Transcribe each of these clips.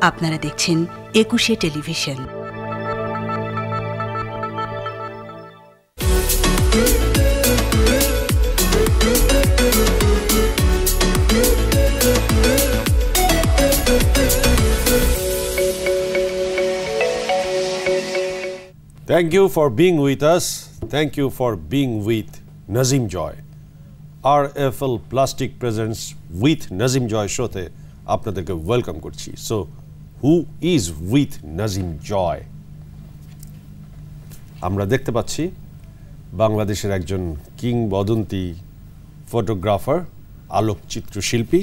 আপনারা দেখছেন একুশে television. Thank you for being with us. Thank you for being with Nazim Joy. RFL Plastic Presents with Nazim Joy শোতে আপনাদেরকে welcome করছি। So who is with Nazim Joy? আমরা দেখতে পাচ্ছি বাংলাদেশের একজন কিংবদন্তি ফটোগ্রাফার, আলোকচিত্র শিল্পী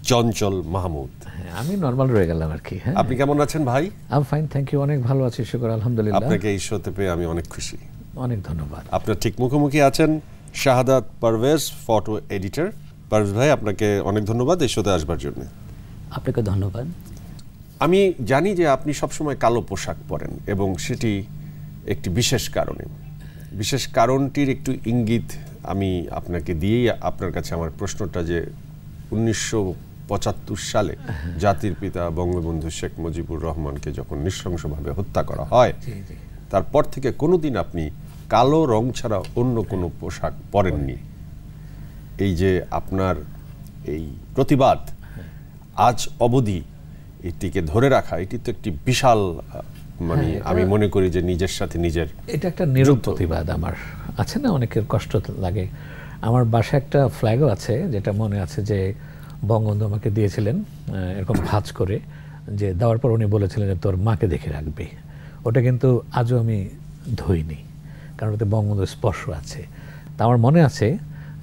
চঞ্চল মাহমুদ। আমি নরমাল রয়ে গেলাম আর কি। হ্যাঁ, আপনি কেমন আছেন ভাই? আই ফাইন, থ্যাংক ইউ, অনেক ভালো আছি, শুকর আলহামদুলিল্লাহ। আপনাকে এই শোতে পেয়ে আমি অনেক খুশি। অনেক ধন্যবাদ। আপনার ঠিক মুখোমুখি আছেন শাহাদাত পারভেজ, ফটো এডিটর। পারভেজ ভাই, আপনাকে অনেক ধন্যবাদ এই শোতে আসবার জন্য। আপনাকে ধন্যবাদ। আমি জানি যে আপনি সবসময় কালো পোশাক পরেন এবং সেটি একটি বিশেষ কারণে। বিশেষ কারণটির একটু ইঙ্গিত আমি আপনাকে দিয়েই আপনার কাছে আমার প্রশ্নটা, যে 1975 সালে জাতির পিতা বঙ্গবন্ধু শেখ মুজিবুর রহমানকে যখন নৃশংসভাবে হত্যা করা হয়, তারপর থেকে কোনোদিন আপনি কালো রং ছাড়া অন্য কোনো পোশাক পরেননি। এই যে আপনার এই প্রতিবাদ আজ অবধি এটিকে ধরে রাখা, এটি তো একটি বিশাল, মানে আমি মনে করি যে নিজের সাথে নিজের এটা একটা নীরব প্রতিবাদ। আমার আছে না, অনেকের কষ্ট লাগে। আমার বাসায় একটা ফ্ল্যাগও আছে, যেটা মনে আছে যে বঙ্গবন্ধু আমাকে দিয়েছিলেন এরকম ভাঁজ করে, যে দেওয়ার পর উনি বলেছিলেন যে তোর মাকে দেখে রাখবি। ওটা কিন্তু আজও আমি ধুইনি, কারণ ওতে বঙ্গবন্ধুর স্পর্শ আছে। তা আমার মনে আছে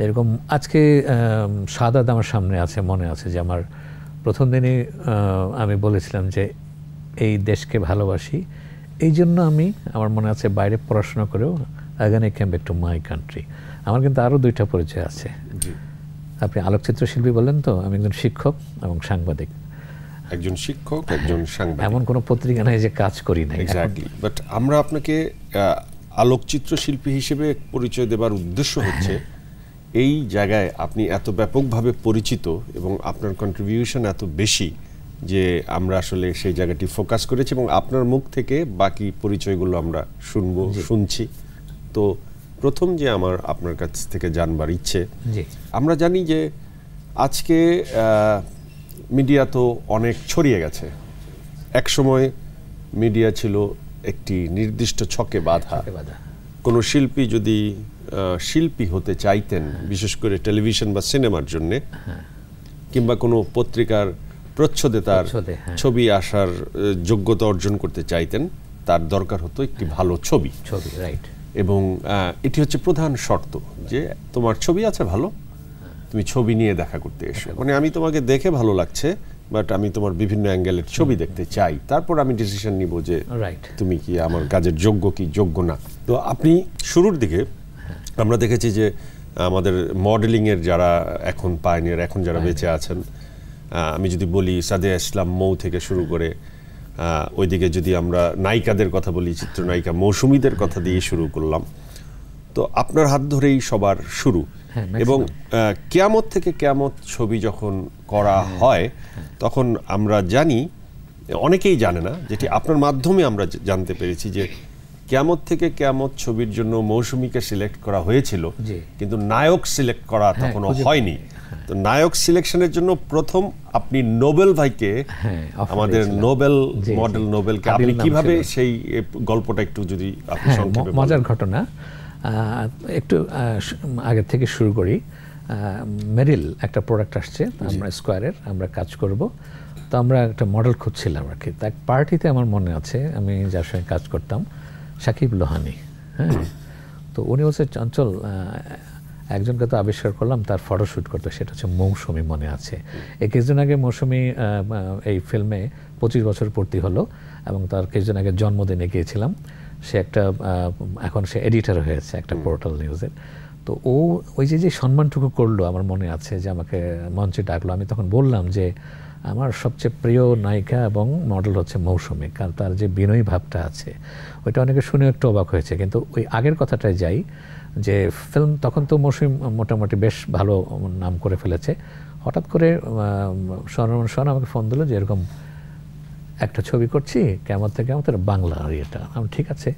এরকম আজকে শাহাদাত আমার সামনে আছে, মনে আছে যে আমার প্রথম দিনই আমি বলেছিলাম যে এই দেশকে ভালোবাসি, এই জন্য আমি, আমার মনে আছে বাইরে পড়াশোনা করেও again I came back to my country। আমার কিন্তু আরও দুইটা পরিচয় আছে। আপনি আলোকচিত্র শিল্পী বললেন, তো আমি একজন শিক্ষক এবং সাংবাদিক। একজন শিক্ষক, একজন সাংবাদিক, এমন কোনো পত্রিকা নাই যে কাজ করি না। এক্স্যাক্টলি। বাট আমরা আপনাকে আলোকচিত্র শিল্পী হিসেবে পরিচয় দেবার উদ্দেশ্য হচ্ছে এই জায়গায় আপনি এত ব্যাপকভাবে পরিচিত এবং আপনার কন্ট্রিবিউশন এত বেশি যে আমরা আসলে সেই জায়গাটি ফোকাস করেছি এবং আপনার মুখ থেকে বাকি পরিচয়গুলো আমরা শুনছি। তো প্রথম যে আমার আপনার কাছ থেকে জানবার ইচ্ছে, আমরা জানি যে আজকে মিডিয়া তো অনেক ছড়িয়ে গেছে। এক সময় মিডিয়া ছিল একটি নির্দিষ্ট ছকে বাঁধা। কোনো শিল্পী যদি শিল্পী হতে চাইতেন, বিশেষ করে টেলিভিশন বা সিনেমার জন্যে, কিংবা কোনো পত্রিকার প্রচ্ছদে তার ছবি আসার যোগ্যতা অর্জন করতে চাইতেন, তার দরকার হতো একটি ভালো ছবি। রাইট। এবং এটি হচ্ছে প্রধান শর্ত, যে তোমার ছবি আছে ভালো, তুমি ছবি নিয়ে দেখা করতে এসো। মানে আমি তোমাকে দেখে ভালো লাগছে, বাট আমি তোমার বিভিন্ন অ্যাঙ্গেলের ছবি দেখতে চাই, তারপর আমি ডিসিশন নিব যে তুমি কি আমার কাজের যোগ্য কি যোগ্য না। তো আপনি শুরুর দিকে আমরা দেখেছি যে আমাদের মডেলিংয়ের যারা এখন পায়নিয়ার, এখন যারা বেঁচে আছেন, আমি যদি বলি সাদিয়া ইসলাম মৌ থেকে শুরু করে, ওইদিকে যদি আমরা নায়িকাদের কথা বলি, চিত্রনায়িকা মৌসুমীদের কথা দিয়ে শুরু করলাম, তো আপনার হাত ধরেই সবার শুরু। এবং কিয়ামত থেকে কিয়ামত ছবি যখন করা হয়, তখন আমরা জানি, অনেকেই জানে না, যেটি আপনার মাধ্যমে আমরা জানতে পেরেছি, যে কিয়ামত থেকে কিয়ামত ছবির জন্য মৌসুমীকে সিলেক্ট করা হয়েছিল, কিন্তু নায়ক সিলেক্ট করা তখনও হয়নি। তো নায়ক সিলেকশনের জন্য প্রথম আপনি নোবেল ভাইকে, আমাদের নোবেল মডেল নোবেলকে, আপনি কিভাবে সেই গল্পটা একটু যদি আপনি সংক্ষেপে বলেন। মজার ঘটনা, একটু আগে থেকে শুরু করি। মেরিল একটা প্রোডাক্ট আসছে, আমরা স্কোয়ারের, আমরা কাজ করব। তো আমরা একটা মডেল খুঁজছিলাম আর কি। এক পার্টিতে আমার মনে আছে আমি যার সঙ্গে কাজ করতাম, সাকিব লোহানি। হ্যাঁ, তো উনি হচ্ছে চঞ্চল, একজনকে তো আবিষ্কার করলাম, তার ফটোশ্যুট করতো, সেটা হচ্ছে মৌসুমী, মনে আছে। কিছুদিন আগে মৌসুমী এই ফিল্মে 25 বছর পূর্তি হলো, এবং তার কিছুদিন আগে জন্মদিনে গিয়েছিলাম। সে একটা, এখন সে এডিটর হয়েছে একটা পোর্টাল নিউজের। তো ও ওই যে সম্মানটুকু করলো, আমার মনে আছে যে আমাকে মঞ্চে ডাকলো। আমি তখন বললাম যে আমার সবচেয়ে প্রিয় নায়িকা এবং মডেল হচ্ছে মৌসুমী, কারণ তার যে বিনয়ী ভাবটা আছে, ওইটা অনেকে শুনে একটু অবাক হয়েছে। কিন্তু ওই আগের কথাটায় যাই, যে ফিল্ম তখন তো মৌসুমী মোটামুটি বেশ ভালো নাম করে ফেলেছে। হঠাৎ করে সোনা আমাকে ফোন দিল যে এরকম একটা ছবি করছি কেমন থেকে কেমন বাংলা আর এটা আমি ঠিক আছে।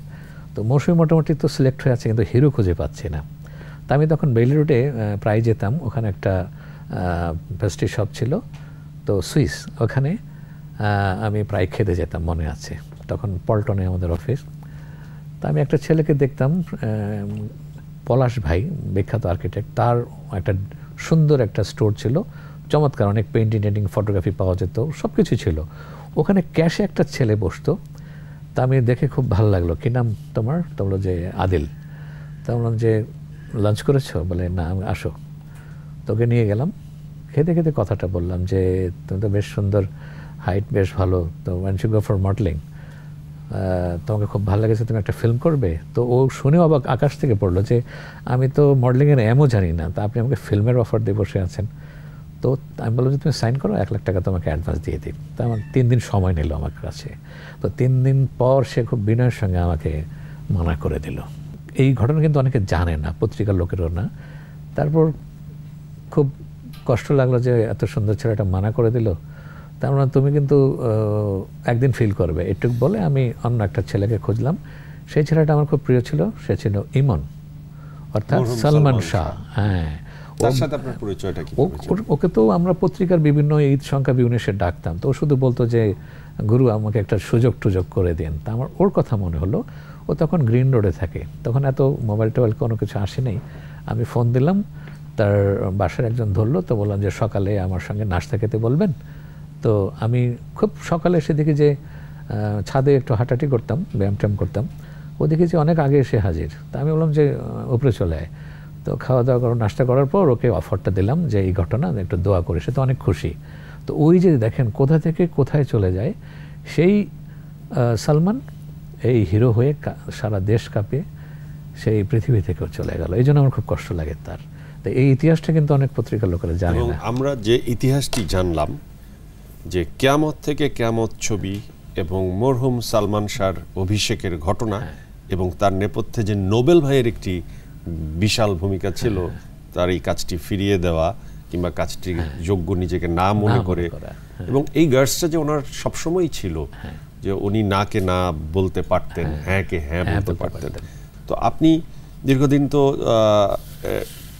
তো মৌসুমি মোটামুটি তো সিলেক্ট হয়ে আছে, কিন্তু হিরো খুঁজে পাচ্ছি না। তা আমি তখন বেইলি রোডে প্রায় যেতাম, ওখানে একটা পেস্ট্রি শপ ছিল, তো সুইস, ওখানে আমি প্রায় খেতে যেতাম, মনে আছে। তখন পল্টনে আমাদের অফিস। তা আমি একটা ছেলেকে দেখতাম, পলাশ ভাই, বিখ্যাত আর্কিটেক্ট, তার একটা সুন্দর একটা স্টোর ছিল, চমৎকার, অনেক পেইন্টিং টেন্টিং ফটোগ্রাফি পাওয়া যেত, সব কিছু ছিল। ওখানে ক্যাশে একটা ছেলে বসতো। তা আমি দেখে খুব ভালো লাগলো। কী নাম তোমার? তো বললো যে আদিল। তা বললাম যে লাঞ্চ করেছো? বলে না। আমি আসো, তোকে নিয়ে গেলাম। খেতে খেতে কথাটা বললাম যে তুমি তো বেশ সুন্দর, হাইট বেশ ভালো, তো when you go for modelling, তোমাকে খুব ভালো লেগেছে, তুমি একটা ফিল্ম করবে? তো ও শুনে অবাক, আকাশ থেকে পড়লো যে আমি তো মডেলিংয়ের এমও জানি না, তা আপনি আমাকে ফিল্মের অফার দিয়ে বসে আছেন। তো আমি বললাম যে তুমি সাইন করো, 1 লাখ টাকা তোমাকে অ্যাডভান্স দিয়ে দিই। তো আমার 3 দিন সময় নিল আমার কাছে। তো 3 দিন পর সে খুব বিনয়ের সঙ্গে আমাকে মানা করে দিল। এই ঘটনা কিন্তু অনেকে জানে না, পত্রিকার লোকেরও না। তারপর খুব কষ্ট লাগলো যে এত সুন্দর ছেলেটা মানা করে দিল। তার মানে তুমি কিন্তু একদিন ফিল করবে, এটুক বলে আমি অন্য একটা ছেলেকে খুঁজলাম। সেই ছেলেটা আমার খুব প্রিয় ছিল, সে ছিল ইমন, অর্থাৎ সালমান শাহ। হ্যাঁ, তার সাথে আপনার পরিচয়টা কি? ওকে তো আমরা পত্রিকার বিভিন্ন ঈদ সংখ্যা বিভিন্ন সে ডাকতাম। তো ও শুধু বলতো যে গুরু আমাকে একটা সুযোগ টুযোগ করে দেন। তা আমার ওর কথা মনে হলো। ও তখন গ্রিন রোডে থাকে, তখন এত মোবাইল টোবাইল কোনো কিছু আসেনি। আমি ফোন দিলাম, তার বাসার একজন ধরলো। তো বললাম যে সকালে আমার সঙ্গে নাস্তা খেতে বলবেন। তো আমি খুব সকালে এসে দেখি যে ছাদে একটু হাঁটাহাঁটি করতাম, ব্যায়াম ট্যায়াম করতাম। ও দেখেছি অনেক আগে এসে হাজির। তা আমি বললাম যে উপরে চলে আয়। তো খাওয়া দাওয়া করে নাস্তা করার পর ওকে অফারটা দিলাম যে এই ঘটনা, একটু দোয়া করে। সে তো অনেক খুশি। তো ওই যে দেখেন কোথা থেকে কোথায় চলে যায় সেই সালমান, এই হিরো হয়ে সারা দেশ কাঁপিয়ে সেই পৃথিবী থেকেও চলে গেল। এই জন্য আমার খুব কষ্ট লাগে তার। তো এই ইতিহাসটা কিন্তু অনেক পত্রিকার লোকেরা জানে না। আমরা যে ইতিহাসটি জানলাম যে কিয়ামত থেকে কিয়ামত ছবি এবং মরহুম সালমান শাহর অভিষেকের ঘটনা, এবং তার নেপথ্যে যে নোবেল ভাইয়ের একটি বিশাল ভূমিকা ছিল, তার এই কাজটি ফিরিয়ে দেওয়া কিংবা কাজটি যোগ্য নিজেকে না মনে করে, এবং এই গার্ডসটা যে ওনার সবসময়ই ছিল যে উনি না কে না বলতে পারতেন, হ্যাঁ কে হ্যাঁ বলতে পারতেন। তো আপনি দীর্ঘদিন তো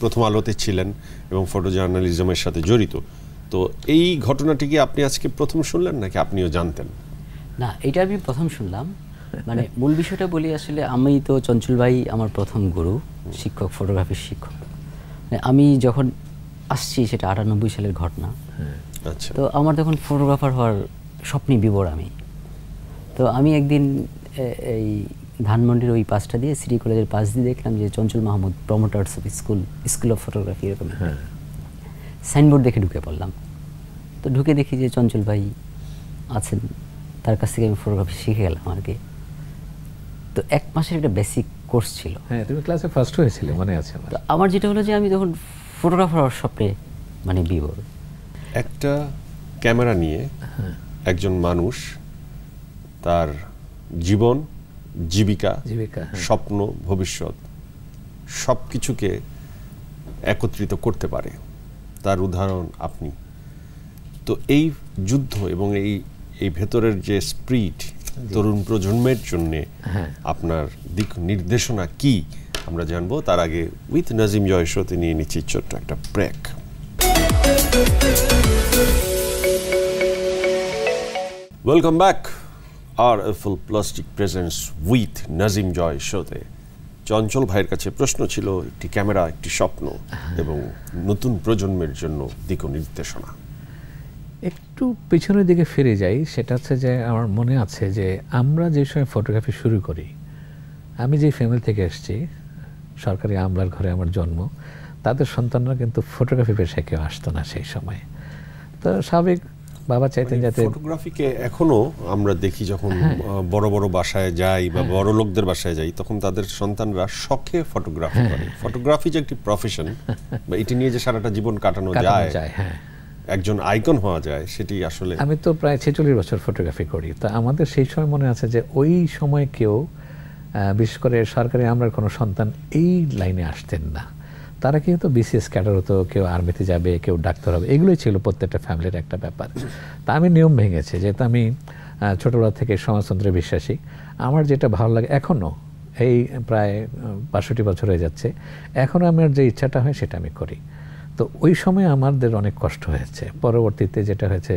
প্রথম আলোতে ছিলেন এবং ফটো জার্নালিজমের সাথে জড়িত। তো এই ঘটনাটি কি আপনি আজকে প্রথম শুনলেন নাকি আপনিও জানতেন? না, এটা আমি প্রথম শুনলাম। মানে মূল বিষয়টা বলি, আসলে আমি তো চঞ্চল ভাই আমার প্রথম গুরু, শিক্ষক, ফটোগ্রাফির শিক্ষক। আমি যখন আসছি সেটা 98 সালের ঘটনা। আচ্ছা। তো আমার তখন ফটোগ্রাফার হওয়ার স্বপ্নে বিবর আমি। তো আমি একদিন এই ধানমন্ডির ওই পাশটা দিয়ে, সিটি কলেজের পাশ দিয়ে দেখলাম যে Chanchal Mahmud promoters of school of photography, এরকম সাইনবোর্ড দেখে ঢুকে পড়লাম। তো ঢুকে দেখি যে চঞ্চল ভাই আছেন, তার কাছ থেকে আমি ফটোগ্রাফি শিখে গেলাম আর কি। তো 1 মাসের একটা বেসিক কোর্স ছিল। হ্যাঁ, তুমি ক্লাসে ফার্স্ট হয়েছিলে, মনে আছে আমার। তো আমার যেটা হলো যে আমি তখন ফটোগ্রাফার হওয়ার স্বপ্নে মানে বিবর। একটা ক্যামেরা নিয়ে একজন মানুষ তার জীবন, জীবিকা, স্বপ্ন, ভবিষ্যৎ সব কিছুকে একত্রিত করতে পারে, তার উদাহরণ আপনি। তো এই যুদ্ধ এবং এই ভেতরের যে স্পিরিট তরুণ প্রজন্মের জন্য আপনার দিক নির্দেশনা কি আমরা জানবো। তার আগে উইথ নাজিম জয় শোতে নিয়ে নিচ্ছি ছোট্ট একটা ব্রেক। Welcome back. RFL Plastic Presents with Nazim Joy শোতে। চঞ্চল ভাইয়ের কাছে প্রশ্ন ছিল একটি ক্যামেরা, একটি স্বপ্ন এবং নতুন প্রজন্মের জন্য দিক নির্দেশনা। একটু পিছনের দিকে ফিরে যাই, সেটা হচ্ছে যে আমার মনে আছে যে আমরা যে সময় ফটোগ্রাফি শুরু করি, আমি যে ফ্যামিলি থেকে এসেছি, সরকারি আমলার ঘরে আমার জন্ম, তাদের সন্তানরা কিন্তু ফটোগ্রাফি পেশায় কেউ আসতো না সেই সময়। তো স্বাভাবিক বাবা চাইতেন যাতে ফটোগ্রাফিকে এখনো আমরা দেখি যখন বড় বড় বাসায় যাই বা বড় লোকদের বাসায় যাই, তখন তাদের সন্তানরা শখে ফটোগ্রাফি করে। ফটোগ্রাফি যে একটি প্রফেশন বা এটি নিয়ে যে সারাটা জীবন কাটানো যায়, একজন আইকন হওয়া যায়, সেটি আসলে। আমি তো প্রায় 46 বছর ফটোগ্রাফি করি। তা আমাদের সেই সময় মনে আছে যে ওই সময় কেউ, বিশেষ করে সরকারি আমলার কোনো সন্তান এই লাইনে আসতেন না। তারা কিন্তু বিসিএস ক্যাডার হতো, কেউ আর্মিতে যাবে, কেউ ডাক্তার হবে, এগুলোই ছিল প্রত্যেকটা ফ্যামিলির একটা ব্যাপার। তা আমি নিয়ম ভেঙেছি, যেহেতু আমি ছোটবেলা থেকে সমাজতন্ত্রে বিশ্বাসী। আমার যেটা ভালো লাগে এখনও, এই প্রায় ৬২ বছর হয়ে যাচ্ছে, এখনও আমার যে ইচ্ছাটা হয় সেটা আমি করি। তো ওই সময় আমাদের অনেক কষ্ট হয়েছে। পরবর্তীতে যেটা হয়েছে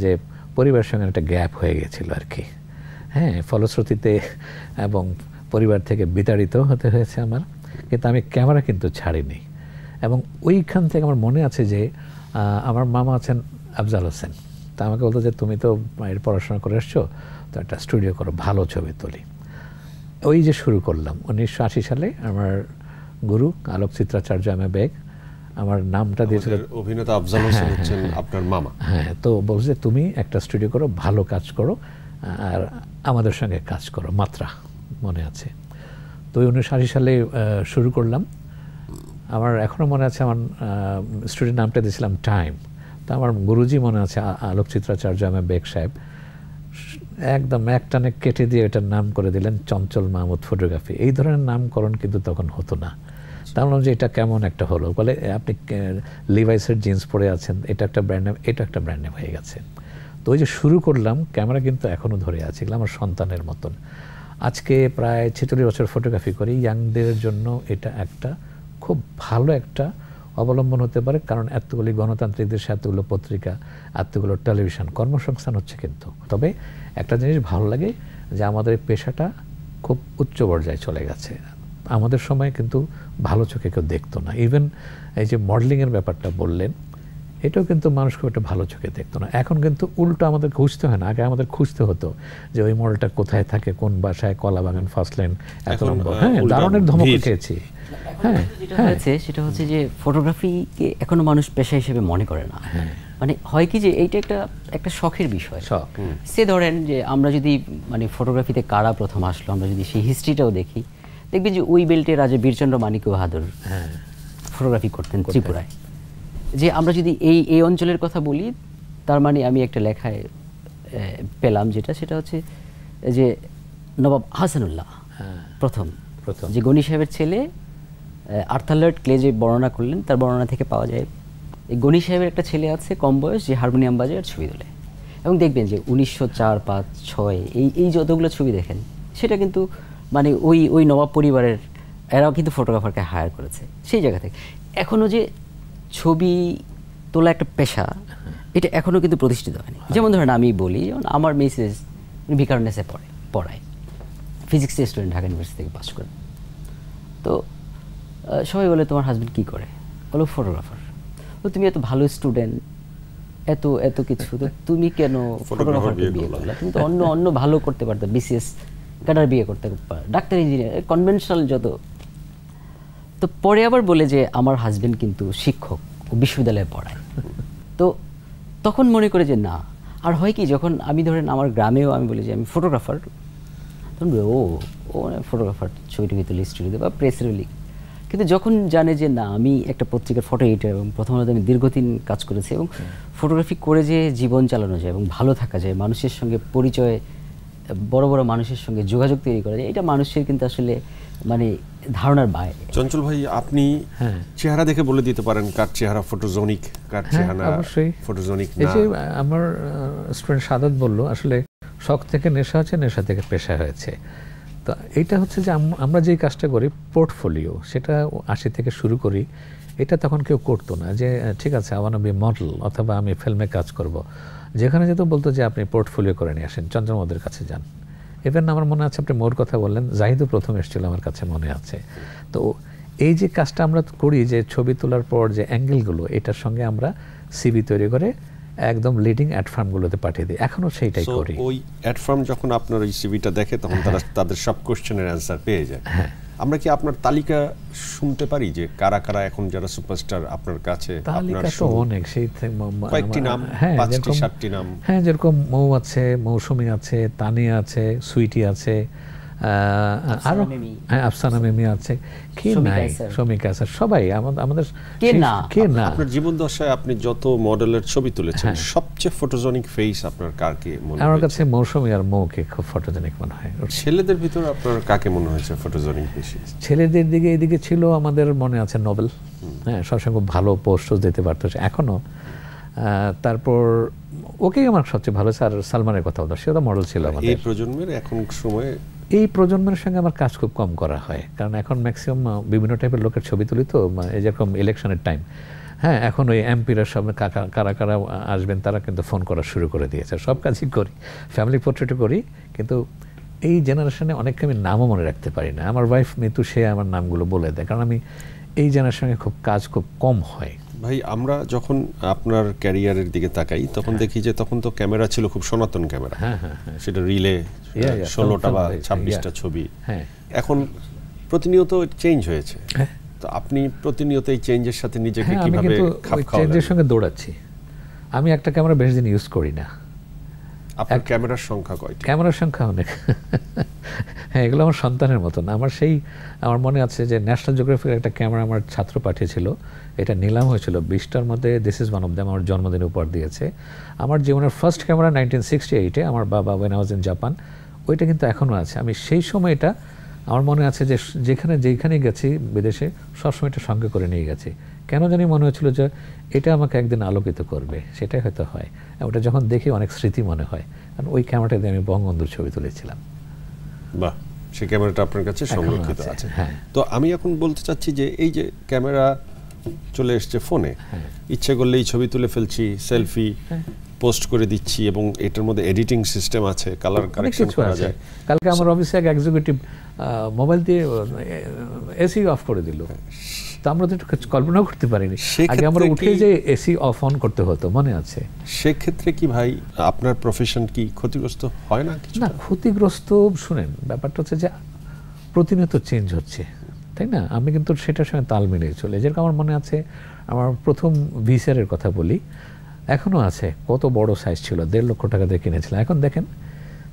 যে পরিবারের সঙ্গে একটা গ্যাপ হয়ে গেছিল আর কি, হ্যাঁ, ফলশ্রুতিতে এবং পরিবার থেকে বিতাড়িত হতে হয়েছে আমার। কিন্তু আমি ক্যামেরা কিন্তু ছাড়িনি। এবং ওইখান থেকে আমার মনে আছে যে আমার মামা আছেন আফজাল হোসেন, তা আমাকে বলতো যে তুমি তো এর পড়াশোনা করে এসছো, তো একটা স্টুডিও করো, ভালো ছবি তুলি। ওই যে শুরু করলাম 1980 সালে। আমার গুরু আলোকচিত্রাচার্য এম এ বেগ আমার নামটা দিয়েছিল। অভিনেতা আফজাল হোসেন হচ্ছেন আপনার মামা। হ্যাঁ, তো বলছে তুমি একটা স্টুডিও করো, ভালো কাজ করো, আর আমাদের সঙ্গে কাজ করো, মাত্রা মনে আছে। তো 1980 সালে শুরু করলাম। আমার এখনও মনে আছে, আমার স্টুডিওর নামটা দিয়েছিলাম টাইম। তো আমার গুরুজি মনে আছে আলোকচিত্রাচার্য এম এ বেগ সাহেব একদম একটানে কেটে দিয়ে এটার নাম করে দিলেন চঞ্চল মাহমুদ ফটোগ্রাফি। এই ধরনের নামকরণ কিন্তু তখন হতো না। তার মানে যে এটা কেমন একটা হলো, বলে আপনি লিভাইসের জিন্স পরে আছেন, এটা একটা ব্র্যান্ড নেম, এটা একটা ব্র্যান্ড নেম হয়ে গেছে। তো ওই যে শুরু করলাম, ক্যামেরা কিন্তু এখনও ধরে আছে, এগুলো আমার সন্তানের মতন। আজকে প্রায় 46 বছর ফটোগ্রাফি করি। ইয়াংদের জন্য এটা একটা খুব ভালো একটা অবলম্বন হতে পারে, কারণ এতগুলি গণতান্ত্রিক দেশে এতগুলো পত্রিকা, এতগুলো টেলিভিশন, কর্মসংস্থান হচ্ছে। কিন্তু তবে একটা জিনিস ভালো লাগে যে আমাদের পেশাটা খুব উচ্চ পর্যায়ে চলে গেছে। আমাদের সময় কিন্তু ভালো চোখে কেউ দেখতো না। ইভেন এই যে মডেলিংয়ের ব্যাপারটা বললেন, এটাও কিন্তু মানুষ খুব একটা ভালো চোখে দেখতো না। এখন কিন্তু উল্টো আমাদের খুঁজতে হয় না, আগে আমাদের খুঁজতে হতো যে ওই মডেলটা কোথায় থাকে, কোন বাসায়, কলাবাগান, ফার্স্ট লাইন, এত নম্বর। হ্যাঁ, দারুণের ধমক খেয়েছি। হ্যাঁ, যেটা হয়েছে সেটা হচ্ছে যে ফটোগ্রাফিকে এখনো মানুষ পেশা হিসেবে মনে করে না। মানে হয় কি যে এইটা একটা শখের বিষয়। সে ধরেন যে আমরা যদি মানে ফটোগ্রাফিতে কারা প্রথম আসলো, আমরা যদি সেই হিস্ট্রিটাও দেখি, দেখবেন যে ওই বেল্টে রাজা বীরচন্দ্র মানিক্য বাহাদুর ফটোগ্রাফি করতেন ত্রিপুরায়। যে আমরা যদি এই অঞ্চলের কথা বলি, তার মানে আমি একটা লেখায় পেলাম সেটা হচ্ছে যে নবাব হাসানুল্লাহ প্রথম যে গনি সাহেবের ছেলে আর্থার লয়েড ক্লে যে বর্ণনা করলেন, তার বর্ণনা থেকে পাওয়া যায় এই গনি সাহেবের একটা ছেলে আছে কম বয়স, যে হারমোনিয়াম বাজায় আর ছবি তোলে। এবং দেখবেন যে 1904, 5, 6 এই যতগুলো ছবি দেখেন, সেটা কিন্তু মানে ওই নবাব পরিবারের এরাও কিন্তু ফটোগ্রাফারকে হায়ার করেছে সেই জায়গা থেকে। এখনও যে ছবি তোলা একটা পেশা, এটা এখনও কিন্তু প্রতিষ্ঠিত হয়নি। যেমন ধরেন আমি বলি, যেমন আমার মিসেস ভিকারনেসে পড়ায়, ফিজিক্সের স্টুডেন্ট, ঢাকা ইউনিভার্সিটি থেকে পাস করে। তো সবাই বলে তোমার হাজব্যান্ড কী করে? বলো ফটোগ্রাফার। তো তুমি এত ভালো স্টুডেন্ট, এত কিছু, তো তুমি কেন ফটোগ্রাফারকে বিয়ে করলা? তুমি তো অন্য ভালো করতে পারতো, বিসিএস ক্যাডার বিয়ে করতে পারো, ডাক্তার, ইঞ্জিনিয়ার, কনভেনশনাল যত। তো পরে আবার বলে যে আমার হাজব্যান্ড কিন্তু শিক্ষক, ও বিশ্ববিদ্যালয়ে পড়ায়। তো তখন মনে করে যে না। আর হয় কি, যখন আমি ধরেন আমার গ্রামেও আমি বলি যে আমি ফটোগ্রাফার, তখন ও ফটোগ্রাফার, ছবি টবি তুলি, স্টুডিওতে বা প্রেসের লিখ। কিন্তু যখন জানে যে না, আমি একটা পত্রিকার ফটো এডিটর, এবং প্রথমত আমি দীর্ঘদিন কাজ করেছি, এবং ফটোগ্রাফি করে যে জীবন চালানো যায় এবং ভালো থাকা যায়, মানুষের সঙ্গে পরিচয়, বড় বড় মানুষের সঙ্গে যোগাযোগ তৈরি করা যায়, এটা মানুষের কিন্তু আসলে মানে ধারণার বাইরে। চঞ্চল ভাই, আপনি চেহারা দেখে বলে দিতে পারেন কার চেহারা ফটোজেনিক, কার চেহারা ফটোজেনিক না? এই যে আমার স্টুডেন্ট সাদাত বলল, আসলে শখ থেকে নেশা হচ্ছে, নেশা থেকে পেশা হয়েছে। তো এইটা হচ্ছে যে আমরা যেই কাজটা করি, পোর্টফোলিও, সেটা 80 থেকে শুরু করি। এটা তখন কেউ করতো না যে ঠিক আছে আমার আমি মডেল অথবা আমি ফিল্মে কাজ করব। যেখানে যেত বলতো যে আপনি পোর্টফোলিও করে নিয়ে আসেন, চন্দ্রমোদের কাছে যান। ইভেন আমার মনে আছে আপনি মোর কথা বললেন, জাহিদও প্রথম এসেছিল আমার কাছে মনে আছে। তো এই যে কাজটা আমরা করি, যে ছবি তোলার পর যে অ্যাঙ্গেলগুলো, এটার সঙ্গে আমরা সিভি তৈরি করে একদম লিডিং অ্যাড ফার্মগুলোতে পাঠিয়ে দিই। এখনও সেইটাই করি। ওই অ্যাড ফার্ম যখন আপনার ওই সিভিটা দেখে, তখন তাদের সব কোশ্চেনের অ্যান্সার পেয়ে যায়। আমরা কি আপনার তালিকা শুনতে পারি যে কারা কারা এখন যারা সুপারস্টার আপনার কাছে? তালিকা তো অনেক, সেই কয়েকটি নাম, 5টি 7টি নাম। হ্যাঁ, যেরকম মৌ আছে, মৌসুমী আছে, তানিয়া আছে, সুইটি আছে, আরো আফসানা মিমি আছে, কে নাই, শ্রমিক আছে, সবাই আমাদের কে না। আপনার জীবন দশায় আপনি যত মডেলের ছবি তুলেছেন, সবচেয়ে ফটোজেনিক ফেস আপনার কাকে মনে হয়? আমার কাছে মৌসুমী আর মৌকে খুব ফটোজেনিক মনে হয়। ছেলেদের ভিতর আপনার কাকে মনে হয়েছে ফটোজেনিক বেশি? ছেলেদের দিকে এদিকে ছিল আমাদের মনে আছে নোবেল। হ্যাঁ, সবসময় খুব ভালো পোস্ট দিতে পারতো এখনো। তারপর ওকেই আমার সবচেয়ে ভালো স্যার সালমানের কথা বলতো, সেও তো মডেল ছিল আমাদের। এই প্রজন্মের এখন সময়ে এই প্রজন্মের সঙ্গে আমার কাজ খুব কম করা হয়, কারণ এখন ম্যাক্সিমাম বিভিন্ন টাইপের লোকের ছবি তুলি তো, এই যেরকম ইলেকশনের টাইম, হ্যাঁ এখন ওই এমপিরা সব কারা কারা আসবেন তারা কিন্তু ফোন করা শুরু করে দিয়েছে। সব কাজই করি, ফ্যামিলি পোর্ট্রেটও করি, কিন্তু এই জেনারেশনে অনেককে আমি নামও মনে রাখতে পারি না। আমার ওয়াইফ মিতু সে আমার নামগুলো বলে দেয়, কারণ আমি এই জেনারেশনে খুব কাজ খুব কম হয়। ভাই আমরা যখন আপনার ক্যারিয়ারের দিকে তাকাই তখন দেখি যে তখন তো ক্যামেরা ছিল খুব সনাতন ক্যামেরা, সেটা রিলে 16টা বা 26টা ছবি। এখন প্রতিনিয়ত চেঞ্জ হয়েছে, তো আপনি প্রতিনিয়ত এই চেঞ্জের সাথে নিজেকে কিভাবে খাপ খাওয়ালেন? চেঞ্জের সঙ্গে দৌড়াচ্ছি। আমি একটা ক্যামেরা বেশি দিন ইউজ করি না। আপনার ক্যামেরার সংখ্যা কয়টি? ক্যামেরার সংখ্যা অনেক। হ্যাঁ, এগুলো আমার সন্তানের মতন। আমার মনে আছে যে ন্যাশনাল জিওগ্রাফির একটা ক্যামেরা আমার ছাত্র পাঠিয়েছিল, এটা নিলাম হয়েছিল 20টার মধ্যে। This is one of them, আমার জন্মদিনে উপহার দিয়েছে। আমার জীবনের ফার্স্ট ক্যামেরা 1968-এ আমার বাবা when I was in Japan, ওইটা কিন্তু এখনও আছে। আমি সেই সময়টা আমার মনে আছে যে যেখানে গেছি বিদেশে সবসময় এটা সঙ্গে করে নিয়ে গেছি। কেন জানি মনে হচ্ছিল যে এটা আমাকে একদিন আলোকিত করবে, সেটাই হয়তো হয়। ওটা যখন দেখি অনেক স্মৃতি মনে হয়, কারণ ওই ক্যামেরাটা দিয়ে আমি বঙ্গবন্ধুর ছবি তুলেছিলাম। বাহ, সেই ক্যামেরাটা আপনার কাছে সংরক্ষিত আছে। তো আমি এখন বলতে চাচ্ছি যে এই যে ক্যামেরা চলে এসছে ফোনে, ইচ্ছে করলেই ছবি তুলে ফেলছি, সেলফি পোস্ট করে দিচ্ছি, এবং এটার মধ্যে এডিটিং সিস্টেম আছে, কালার কারেকশন করা যায়। কালকে আমার অফিসে এক এক্সিকিউটিভ মোবাইল দিয়ে এসি অফ করে দিল, তো আমরা তো কল্পনাও করতে পারিনি। আগে আমরা উঠে যে এসি অফ অন করতে হতো, মনে আছে? সেক্ষেত্রে কি ভাই আপনার প্রফেশন কি ক্ষতিগ্রস্ত হয় না? না, ক্ষতিগ্রস্ত শুনেন, ব্যাপারটা হচ্ছে যে প্রতিনিয়ত চেঞ্জ হচ্ছে, তাই না? আমি কিন্তু সেটার সঙ্গে তাল মিলিয়ে চলে। যেরকম আমার মনে আছে আমার প্রথম ভিসিআরের কথা বলি, এখনও আছে, কত বড় সাইজ ছিল, 1.5 লক্ষ টাকা দিয়ে কিনেছিলাম। এখন দেখেন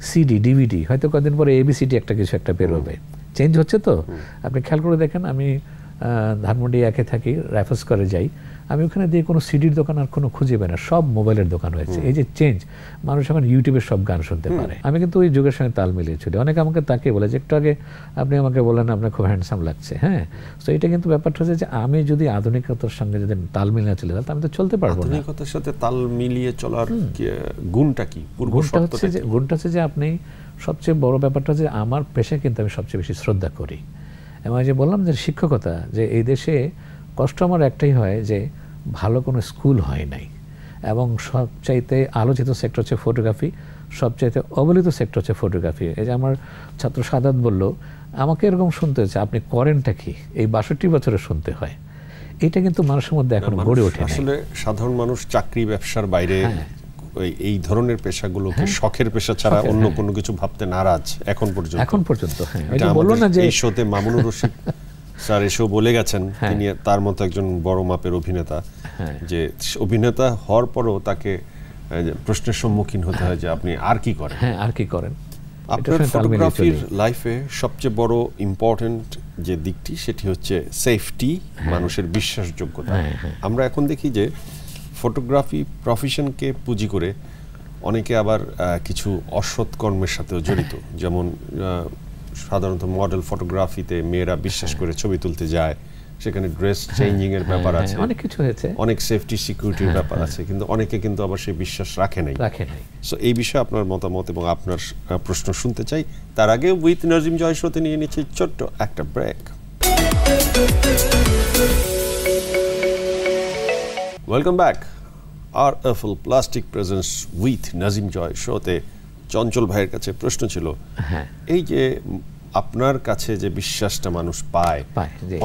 সিডি, ডিভিডি, হয়তো কদিন পরে এবিসিডি একটা কিছু একটা বেরোবে। চেঞ্জ হচ্ছে তো, আপনি খেয়াল করে দেখেন। আমি ধানমন্ডি একে থাকি, রাইফেলস করে যাই, আমি ওখানে দিয়ে কোনো সিডির দোকান আর কোনো খুঁজে পাই না, সব মোবাইলের দোকান হয়েছে। এই যে চেঞ্জ, মানুষ এখন ইউটিউবের সব গান শুনতে পারে। আমি কিন্তু ওই যুগের সঙ্গে তাল মিলিয়ে চলি। অনেকে আমাকে তাকে বলে যে একটু আগে আপনি আমাকে বলেন আপনার খুব হ্যান্ডসাম লাগছে। হ্যাঁ, তো এটা কিন্তু ব্যাপারটা হচ্ছে যে আমি যদি আধুনিকতার সঙ্গে যদি তাল মিলিয়ে চলে তাহলে আমি তো চলতে পারবো না। আধুনিকতার সাথে তাল মিলিয়ে চলার গুণটা কি? গুণটা হচ্ছে যে আপনি সবচেয়ে বড় ব্যাপারটা যে আমার পেশা কিন্তু আমি সবচেয়ে বেশি শ্রদ্ধা করি। এবং যে বললাম যে শিক্ষকতা, যে এই দেশে কষ্ট আমার একটাই হয় যে ভালো কোনো স্কুল হয় নাই, এবং সবচাইতে আলোচিত সেক্টর হচ্ছে ফটোগ্রাফি, সবচাইতে অবহেলিত সেক্টর হচ্ছে ফটোগ্রাফি। এই যে আমার ছাত্র সাদাত বলল, আমাকে এরকম শুনতে হচ্ছে আপনি করেনটা কি, এই 62 বছরে শুনতে হয়। এটা কিন্তু মানুষের মধ্যে এখন গড়ে ওঠে। আসলে সাধারণ মানুষ চাকরি ব্যবসার বাইরে এই ধরনের পেশাগুলোকে শখের পেশা ছাড়া অন্য কোনো কিছু ভাবতে নারাজ এখন পর্যন্ত। বললো না যে এই শোতে মামুনুর রশিদ স্যার এসেও বলে গেছেন, তিনি তার মতো একজন বড় মাপের অভিনেতা, যে অভিনেতা হওয়ার পরও তাকে প্রশ্নের সম্মুখীন হতে হয় যে আপনি আর কি করেন। আর কি করেন? আপনার ফটোগ্রাফির লাইফে সবচেয়ে বড় ইম্পর্টেন্ট যে দিকটি সেটি হচ্ছে সেফটি, মানুষের বিশ্বাসযোগ্যতা। আমরা এখন দেখি যে ফটোগ্রাফি প্রফেশনকে পুঁজি করে অনেকে আবার কিছু অসৎ কর্মের সাথেও জড়িত, যেমন সাধারণত মডেল ফটোগ্রাফিতে মেয়েরা বিশ্বাস করে ছবি তুলতে যায়, সেখানে ড্রেস চেঞ্জিং এর ব্যাপার আছে, অনেক কিছু হয়েছে, অনেক সেফটি সিকিউরিটির ব্যাপার আছে, কিন্তু অনেকে কিন্তু আবার সেই বিশ্বাস রাখে নাই। সো এই বিষয়ে আপনার মতামত এবং আপনার প্রশ্ন শুনতে চাই। তার আগে উইথ নাজিম জয় শোতে নিয়ে নিচ্ছি ছোট্ট একটা ব্রেক। Welcome back. RFL plastic presents with Nazim Joy শোতে চঞ্চল ভাইয়ের কাছে প্রশ্ন ছিল, এই যে আপনার কাছে যে বিশ্বাসটা মানুষ পায়,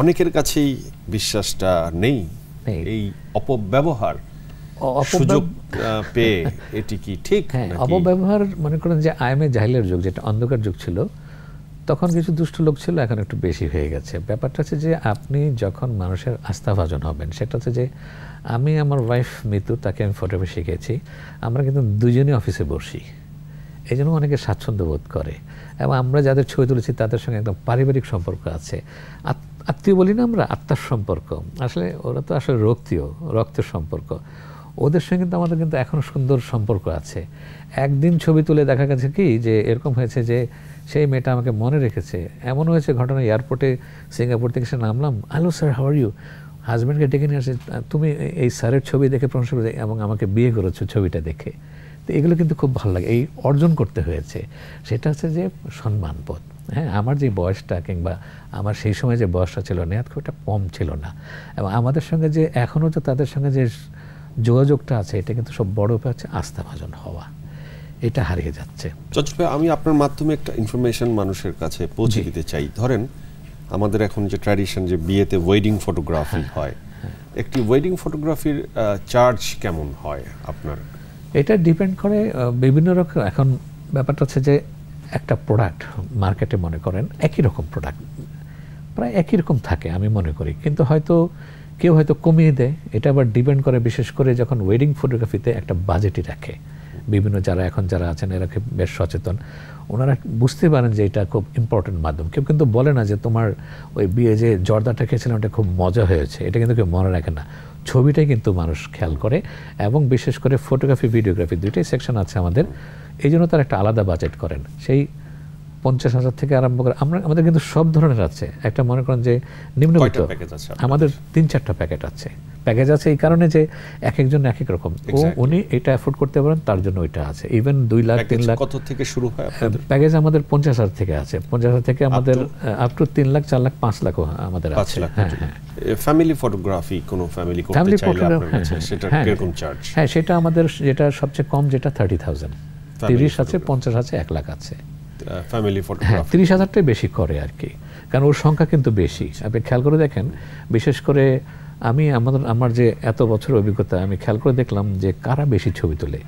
অনেকের কাছেই বিশ্বাসটা নেই, এই অপব্যবহার সুযোগ পেয়ে এটি কি ঠিক? অপব্যবহার মনে করেন যে আইএমএ জাহিলের যুগ, যেটা অন্ধকার যুগ ছিল, তখন কিছু দুষ্ট লোক ছিল, এখন একটু বেশি হয়ে গেছে। ব্যাপারটা হচ্ছে যে আপনি যখন মানুষের আস্থাভাজন হবেন, সেটা হচ্ছে যে আমি আমার ওয়াইফ মিতু, তাকে আমি ফটোগ্রাফি শিখেছি, আমরা কিন্তু দুজনেই অফিসে বসি, এই জন্য অনেকে স্বাচ্ছন্দ্য বোধ করে। এবং আমরা যাদের ছবি তুলেছি তাদের সঙ্গে একদম পারিবারিক সম্পর্ক আছে, আত্মীয় বলি না আমরা, আত্মার সম্পর্ক। আসলে ওরা তো আসলে রক্তের সম্পর্ক, ওদের সঙ্গে কিন্তু আমাদের কিন্তু এখনও সুন্দর সম্পর্ক আছে। একদিন ছবি তুলে দেখা গেছে কি যে এরকম হয়েছে যে সেই মেয়েটা আমাকে মনে রেখেছে। এমন হয়েছে ঘটনা, এয়ারপোর্টে সিঙ্গাপুর থেকে সে নামলাম, hello sir how are you, হাজব্যান্ডকে ডেকে নিয়ে আসে, তুমি এই স্যারের ছবি দেখে প্রশংসা করে এবং আমাকে বিয়ে করেছো ছবিটা দেখে। তো এগুলো কিন্তু খুব ভালো লাগে, এই অর্জন করতে হয়েছে। সেটা হচ্ছে যে সম্মানবোধ। হ্যাঁ, আমার যে বয়সটা কিংবা আমার সেই সময় যে বয়সটা ছিল নেহাত খুব একটা কম ছিল না, এবং আমাদের সঙ্গে যে এখনও যে তাদের সঙ্গে যে যোগাযোগটা আছে এটা কিন্তু সব বড় উপায় হচ্ছে আস্থাভাজন হওয়া, এটা হারিয়ে যাচ্ছে। চঞ্চল ভাই, আমি আপনার মাধ্যমে একটা ইনফরমেশন মানুষের কাছে পৌঁছে দিতে চাই। ধরেন আমাদের এখন যে ট্র্যাডিশন যে বিয়েতে ওয়েডিং ফটোগ্রাফি হয়, একটি ওয়েডিং ফটোগ্রাফির চার্জ কেমন হয় আপনার? এটা ডিপেন্ড করে বিভিন্ন রকম। এখন ব্যাপারটা হচ্ছে যে একটা প্রোডাক্ট মার্কেটে মনে করেন একই রকম প্রোডাক্ট প্রায় একই রকম থাকে আমি মনে করি, কিন্তু হয়তো কেউ হয়তো কমিয়ে দেয়। এটা আবার ডিপেন্ড করে বিশেষ করে যখন ওয়েডিং ফটোগ্রাফিতে একটা বাজেটই রাখে। বিভিন্ন যারা আছেন এরা বেশ সচেতন, ওনারা বুঝতে পারেন যে এটা খুব ইম্পর্টেন্ট মাধ্যম। কেউ কিন্তু বলে না যে তোমার ওই বিয়ে যে জর্দাটা খেয়েছিলাম ওটা খুব মজা হয়েছে, এটা কিন্তু কেউ মনে রাখে না। ছবিটাই কিন্তু মানুষ খেয়াল করে, এবং বিশেষ করে ফটোগ্রাফি ভিডিওগ্রাফি দুইটাই সেকশন আছে আমাদের, এই জন্য তারা একটা আলাদা বাজেট করেন। সেই 50,000 থেকে আরম্ভ করে আমাদের কিন্তু সব ধরনের আছে। একটা মনে করেন যে নিম্নবিত্ত, আমাদের 3-4টা প্যাকেজ আছে এই কারণে যে এক একজন এক এক রকম, উনি এটা অ্যাফোর্ড করতে পারেন তার জন্য ওইটা আছে। ইভেন 2 লাখ 3 লাখ কত থেকে শুরু হয় প্যাকেজ আমাদের 50,000 থেকে আছে। 50,000 থেকে আমাদের আপ টু 3 লাখ 4 লাখ 5 লাখও আমাদের আছে। ফ্যামিলি ফটোগ্রাফি কোনো ফ্যামিলি করতে চাইলে আপনার কাছে সেটা কিরকম চার্জ? হ্যাঁ, সেটা আমাদের যেটা সবচেয়ে কম যেটা 30,000, 30 আছে, 50 আছে, 1 লাখ আছে। ফ্যামিলি ফটোগ্রাফি 30,000টাই বেশি করে আর কি, কারণ ওর সংখ্যা কিন্তু বেশি। আপনি খেয়াল করে দেখেন, বিশেষ করে আমার যে এত বছর অভিজ্ঞতা, আমি খেয়াল করে দেখলাম যে কারা বেশি ছবি তোলে,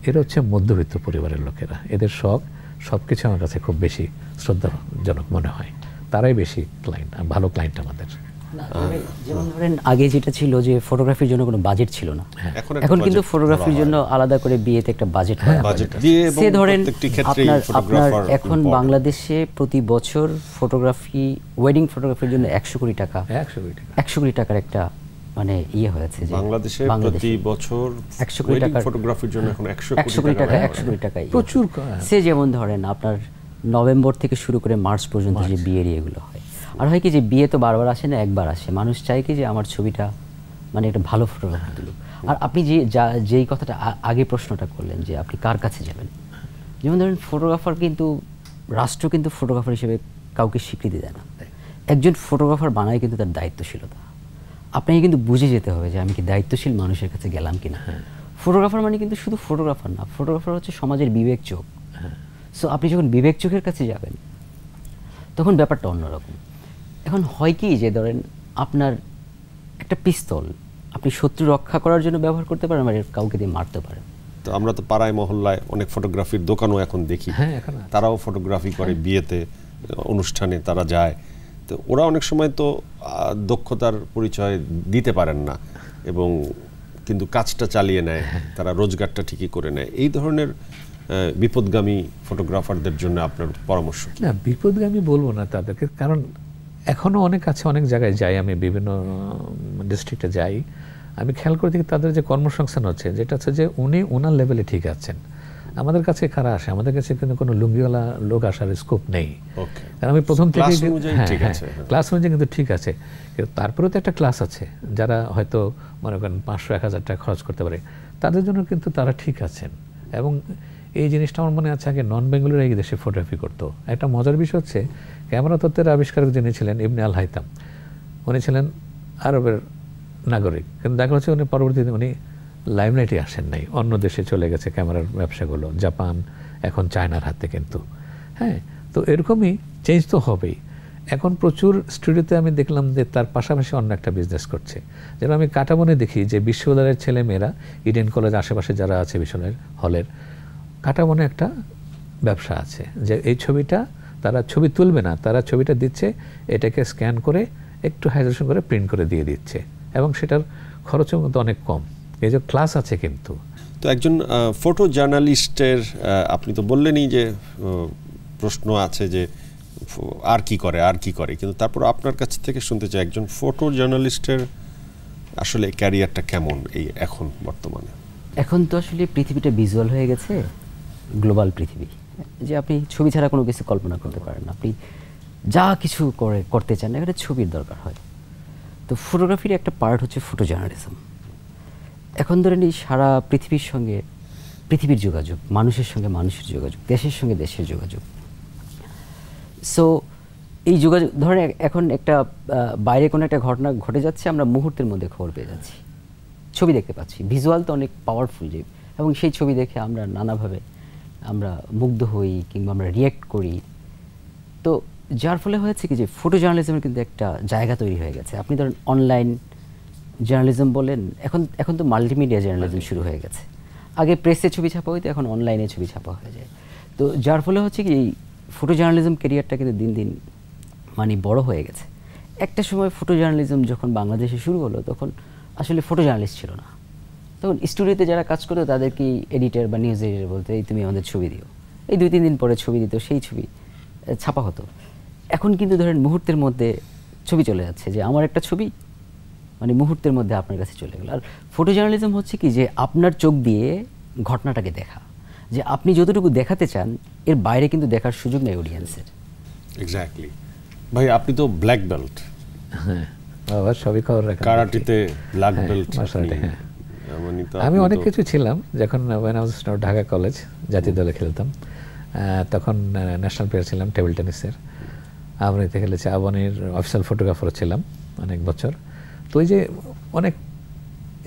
এরা হচ্ছে মধ্যবিত্ত পরিবারের লোকেরা। এদের সব কিছু আমার কাছে খুব বেশি শ্রদ্ধাজনক মনে হয়, তারাই বেশি ক্লায়েন্ট, ভালো ক্লায়েন্ট আমাদের। যেমন ধরেন আগে যেটা ছিল যে ফটোগ্রাফির জন্য কোনো বাজেট ছিল না, এখন কিন্তু ফটোগ্রাফির জন্য আলাদা করে বিয়েতে একটা বাজেট দিয়ে সে ধরেন আপনার এখন বাংলাদেশে প্রতি বছর ফটোগ্রাফি ওয়েডিং ফটোগ্রাফির জন্য 100 কোটি টাকা 100 কোটি টাকার একটা মানে ইয়ে হয়েছে যে বাংলাদেশে প্রতি বছর 100 কোটি টাকা ফটোগ্রাফির জন্য এখন 100 কোটি টাকা প্রচুর। সে যেমন ধরেন আপনার নভেম্বর থেকে শুরু করে মার্চ পর্যন্ত যে বিয়ের এগুলো হয়, আর হয় কি যে বিয়ে তো বারবার আসে না, একবার আসে। মানুষ চায় কি যে আমার ছবিটা মানে একটা ভালো ফটোগ্রাফি তুলুক। আর আপনি যেই কথাটা আগে প্রশ্নটা করলেন যে আপনি কার কাছে যাবেন, যেমন ধরেন ফটোগ্রাফার কিন্তু রাষ্ট্র কিন্তু ফটোগ্রাফার হিসেবে কাউকে স্বীকৃতি দেয় না। একজন ফটোগ্রাফার বানায় কিন্তু তার দায়িত্বশীলতা। আপনাকে কিন্তু বুঝে যেতে হবে যে আমি কি দায়িত্বশীল মানুষের কাছে গেলাম কিনা। ফটোগ্রাফার মানে কিন্তু শুধু ফটোগ্রাফার না, ফটোগ্রাফার হচ্ছে সমাজের বিবেক চোখ। সো আপনি যখন বিবেক চোখের কাছে যাবেন তখন ব্যাপারটা অন্যরকম। এখন হয় কি যে ধরেন আপনার একটা পিস্তল আপনি শত্রু রক্ষা করার জন্য ব্যবহার করতে পারেন, আর কাউকে দিয়ে মারতে পারেন। তো আমরা তো পাড়ায় মহল্লায় অনেক ফটোগ্রাফির দোকানও এখন দেখি, তারাও ফটোগ্রাফি করে, বিয়েতে অনুষ্ঠানে তারা যায়। তো ওরা অনেক সময় তো দক্ষতার পরিচয় দিতে পারেন না, এবং কিন্তু কাজটা চালিয়ে নেয়, তারা রোজগারটা ঠিকই করে নেয়। এই ধরনের বিপদগামী ফটোগ্রাফারদের জন্য আপনার পরামর্শ কি? না, বিপদগামী বলবো না তাদেরকে, কারণ এখনও অনেক আছে, অনেক জায়গায় যাই আমি, বিভিন্ন ডিস্ট্রিক্টে যাই, আমি খেয়াল করে দেখি তাদের যে কর্মসংস্থান হচ্ছে, যেটা হচ্ছে যে উনি ওনার লেভেলে ঠিক আছেন। আমাদের কাছে কারা আসে, আমাদের কাছে কিন্তু কোনো লুঙ্গিওয়ালা লোক আসার স্কোপ নেই। কারণ আমি প্রথম থেকে ক্লাস অনুযায়ী কিন্তু ঠিক আছে, কিন্তু তারপরেও তো একটা ক্লাস আছে যারা হয়তো মনে করেন 500-1000 টাকা খরচ করতে পারে, তাদের জন্য কিন্তু তারা ঠিক আছেন। এবং এই জিনিসটা আমার মনে আছে আগে নন বেঙ্গলিরা এই দেশে ফটোগ্রাফি করতো। একটা মজার বিষয় হচ্ছে ক্যামেরা তত্ত্বের আবিষ্কারক যিনি ছিলেন ইবনে আল হাইতাম, উনি ছিলেন আরবের নাগরিক, কিন্তু দেখা যাচ্ছে উনি পরবর্তীতে উনি লাইমলাইটে আসেন নাই, অন্য দেশে চলে গেছে ক্যামেরার ব্যবসাগুলো, জাপান, এখন চায়নার হাতে। কিন্তু হ্যাঁ, তো এরকমই চেঞ্জ তো হবেই। এখন প্রচুর স্টুডিওতে আমি দেখলাম যে তার পাশাপাশি অন্য একটা বিজনেস করছে। যেন আমি কাটাবনে দেখি যে বিশ্ববিদ্যালয়ের ছেলে মেয়েরা, ইডেন কলেজ আশেপাশে যারা আছে বিশ্ববিদ্যালয়ের হলের, কাটাবনে একটা ব্যবসা আছে যে এই ছবিটা তারা ছবি তুলবে না, তারা ছবিটা দিচ্ছে, এটাকে স্ক্যান করে একটু হাইড্রেশন করে প্রিন্ট করে দিয়ে দিচ্ছে, এবং সেটার খরচও কিন্তু অনেক কম। এই যে ক্লাস আছে কিন্তু। তো একজন ফটো জার্নালিস্টের, আপনি তো বললেনই যে প্রশ্ন আছে যে আর কি করে, কিন্তু তারপর আপনার কাছ থেকে শুনতে চাই একজন ফটো জার্নালিস্টের আসলে ক্যারিয়ারটা কেমন এই এখন বর্তমানে? এখন তো আসলে পৃথিবীটা ভিজুয়াল হয়ে গেছে, গ্লোবাল পৃথিবী, যে আপনি ছবি ছাড়া কোনো কিছু কল্পনা করতে পারেন না। আপনি যা কিছু করতে চান এখানে ছবির দরকার হয়। তো ফটোগ্রাফির একটা পার্ট হচ্ছে ফটো জার্নালিজম। এখন ধরেন এই সারা পৃথিবীর সঙ্গে পৃথিবীর যোগাযোগ, মানুষের সঙ্গে মানুষের যোগাযোগ, দেশের সঙ্গে দেশের যোগাযোগ। সো এই যোগাযোগ ধরেন এখন একটা বাইরে কোনো একটা ঘটনা ঘটে যাচ্ছে, আমরা মুহূর্তের মধ্যে খবর পেয়ে যাচ্ছি, ছবি দেখতে পাচ্ছি। ভিজুয়াল তো অনেক পাওয়ারফুল যে, এবং সেই ছবি দেখে আমরা নানাভাবে আমরা মুগ্ধ হই কিংবা আমরা রিয়্যাক্ট করি। তো যার ফলে হয়েছে কি যে ফটো জার্নালিজমের কিন্তু একটা জায়গা তৈরি হয়ে গেছে। আপনি ধরেন অনলাইন জার্নালিজম বলেন, এখন তো মাল্টিমিডিয়া জার্নালিজম শুরু হয়ে গেছে। আগে প্রেসে ছবি ছাপা হইতো, এখন অনলাইনে ছবি ছাপা হয়ে যায়। তো যার ফলে হচ্ছে কি এই ফটো জার্নালিজম ক্যারিয়ারটা কিন্তু দিন দিন মানে বড় হয়ে গেছে। একটা সময় ফটো জার্নালিজম যখন বাংলাদেশে শুরু হলো, তখন আসলে ফটো জার্নালিস্ট ছিল না। তখন স্টুডিওতে যারা কাজ করতো তাদেরকে এডিটর বা নিউজ এডিটর বলতে, এই তুমি আমাদের ছবি দিও। এই 2-3 দিন পরে ছবি দিত, সেই ছবি ছাপা হতো। এখন কিন্তু ধরেন মুহূর্তের মধ্যে ছবি চলে যাচ্ছে, যে আমার একটা ছবি মানে মুহূর্তের মধ্যে আপনার কাছে চলে গেল। আর ফটো জার্নালিজম হচ্ছে কি যে আপনার চোখ দিয়ে ঘটনাটাকে দেখা, যে আপনি যতটুকু দেখাতে চান এর বাইরে কিন্তু দেখার সুযোগ নেই অডিয়েন্সের। এক্স্যাক্টলি। ভাই আপনি তো ব্ল্যাক বেল্ট, হ্যাঁ আবার সবই খবর রাখেন, কারাটেতে ব্ল্যাক বেল্ট। হ্যাঁ আমি অনেক কিছু ছিলাম। যখন ঢাকা কলেজ জাতীয় দলে খেলতাম, তখন ন্যাশনাল প্লেয়ার ছিলাম টেবিল টেনিসের। আবনিতে খেলেছি, আবনির অফিসিয়াল ফটোগ্রাফারও ছিলাম অনেক বছর। তো ওই যে অনেক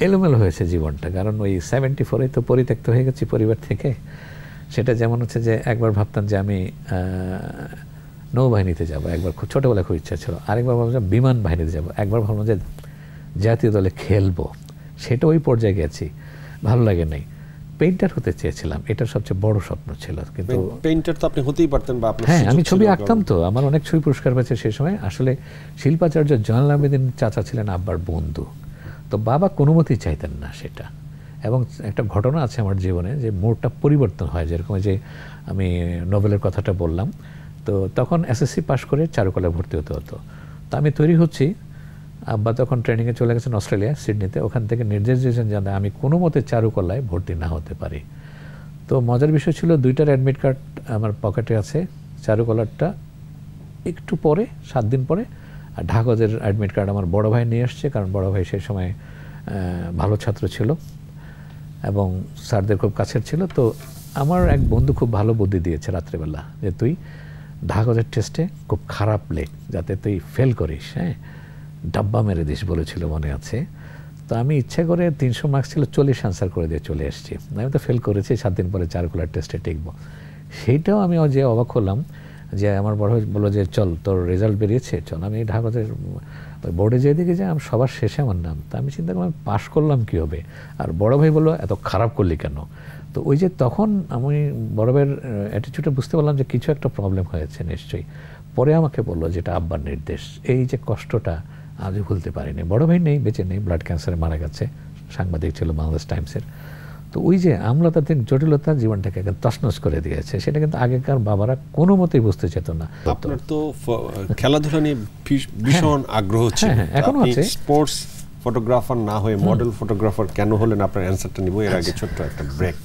এলোমেলো হয়েছে জীবনটা, কারণ ওই 74-এ তো পরিত্যক্ত হয়ে গেছি পরিবার থেকে। সেটা যেমন হচ্ছে যে একবার ভাবতাম যে আমি নৌবাহিনীতে যাব, একবার খুব ছোটোবেলায় খুব ইচ্ছা ছিল। আরেকবার ভাবলাম যে বিমান বাহিনীতে যাব, একবার ভাবলাম যে জাতীয় দলে খেলবো, সেটা ওই পর্যায়ে গেছি, ভালো লাগে নাই। পেইন্টার হতে চেয়েছিলাম, এটার সবচেয়ে বড় স্বপ্ন ছিল। কিন্তু পেইন্টার তো আপনি হতেই পারতেন, বা আপনার হ্যাঁ আমি ছবি আঁকতাম, তো আমার অনেক ছবি পুরস্কার পেয়েছে সেই সময়। আসলে শিল্পাচার্য জয়নাল আবেদিন চাচা ছিলেন আব্বার বন্ধু, তো বাবা কোনো মতেই চাইতেন না সেটা। এবং একটা ঘটনা আছে আমার জীবনে যে মোড়টা পরিবর্তন হয়, যেরকম যে আমি নোবেলের কথাটা বললাম। তো তখন এসএসসি পাশ করে চারুকলায় ভর্তি হতে হতো। তো আমি তৈরি হচ্ছি, আব্বা তখন ট্রেনিংয়ে চলে গেছেন অস্ট্রেলিয়া সিডনিতে। ওখান থেকে নির্দেশ দিয়েছেন যে আমি কোনো মতে চারুকলায় ভর্তি না হতে পারি। তো মজার বিষয় ছিল 2টার অ্যাডমিট কার্ড আমার পকেটে আছে, চারুকলারটা একটু পরে 7 দিন পরে, আর ঢাকাজের অ্যাডমিট কার্ড আমার বড় ভাই নিয়ে আসছে, কারণ বড় ভাই সেই সময় ভালো ছাত্র ছিল এবং স্যারদের খুব কাছের ছিল। তো আমার এক বন্ধু খুব ভালো বুদ্ধি দিয়েছে রাত্রেবেলা, যে তুই ঢাকাজের টেস্টে খুব খারাপ লেখ, যাতে তুই ফেল করিস, হ্যাঁ ডাব্বা মেরে দিস বলেছিল, মনে আছে। তো আমি ইচ্ছে করে 300 মার্কস ছিল, 40 আনসার করে দিয়ে চলে এসেছি। আমি তো ফেল করেছি, 7 দিন পরে চারুকলার টেস্টে টিকবো। সেইটাও আমি যে অবাক হলাম, যে আমার বড় ভাই বললো যে চল তোর রেজাল্ট বেরিয়েছে, চল। আমি ঢাকাতে বোর্ডে যেয়ে দেখি যে আমি সবার শেষে আমার নাম। তা আমি চিন্তা করলাম পাশ করলাম কী হবে, আর বড় ভাই বললো এত খারাপ করলি কেন। তো ওই যে তখন আমি বড় ভাইয়ের অ্যাটিটিউডে বুঝতে পারলাম যে কিছু একটা প্রবলেম হয়েছে নিশ্চয়ই। পরে আমাকে বললো যেটা আব্বার নির্দেশ। এই যে কষ্টটা আজও ভুলতে পারিনি। বড় ভাই নেই, বেঁচে নেই, ব্লাড ক্যান্সারে মারা গেছে, সাংবাদিক ছিল বাংলাদেশ টাইমসের। তো ওই যে আমলাতান্ত্রিক জটিলতা জীবনটাকে তছনছ করে দিয়েছে, সেটা কিন্তু আগেকার বাবারা কোনো মতেই বুঝতে চেত না। আপনার তো খেলাধুলা নিয়ে ভীষণ আগ্রহ ছিল, এখনো আছে। স্পোর্টস ফটোগ্রাফার না হয়ে মডেল ফটোগ্রাফার কেন হলেন, আপনার অ্যানসারটা নিব। এর আগে ছোট্ট একটা ব্রেক।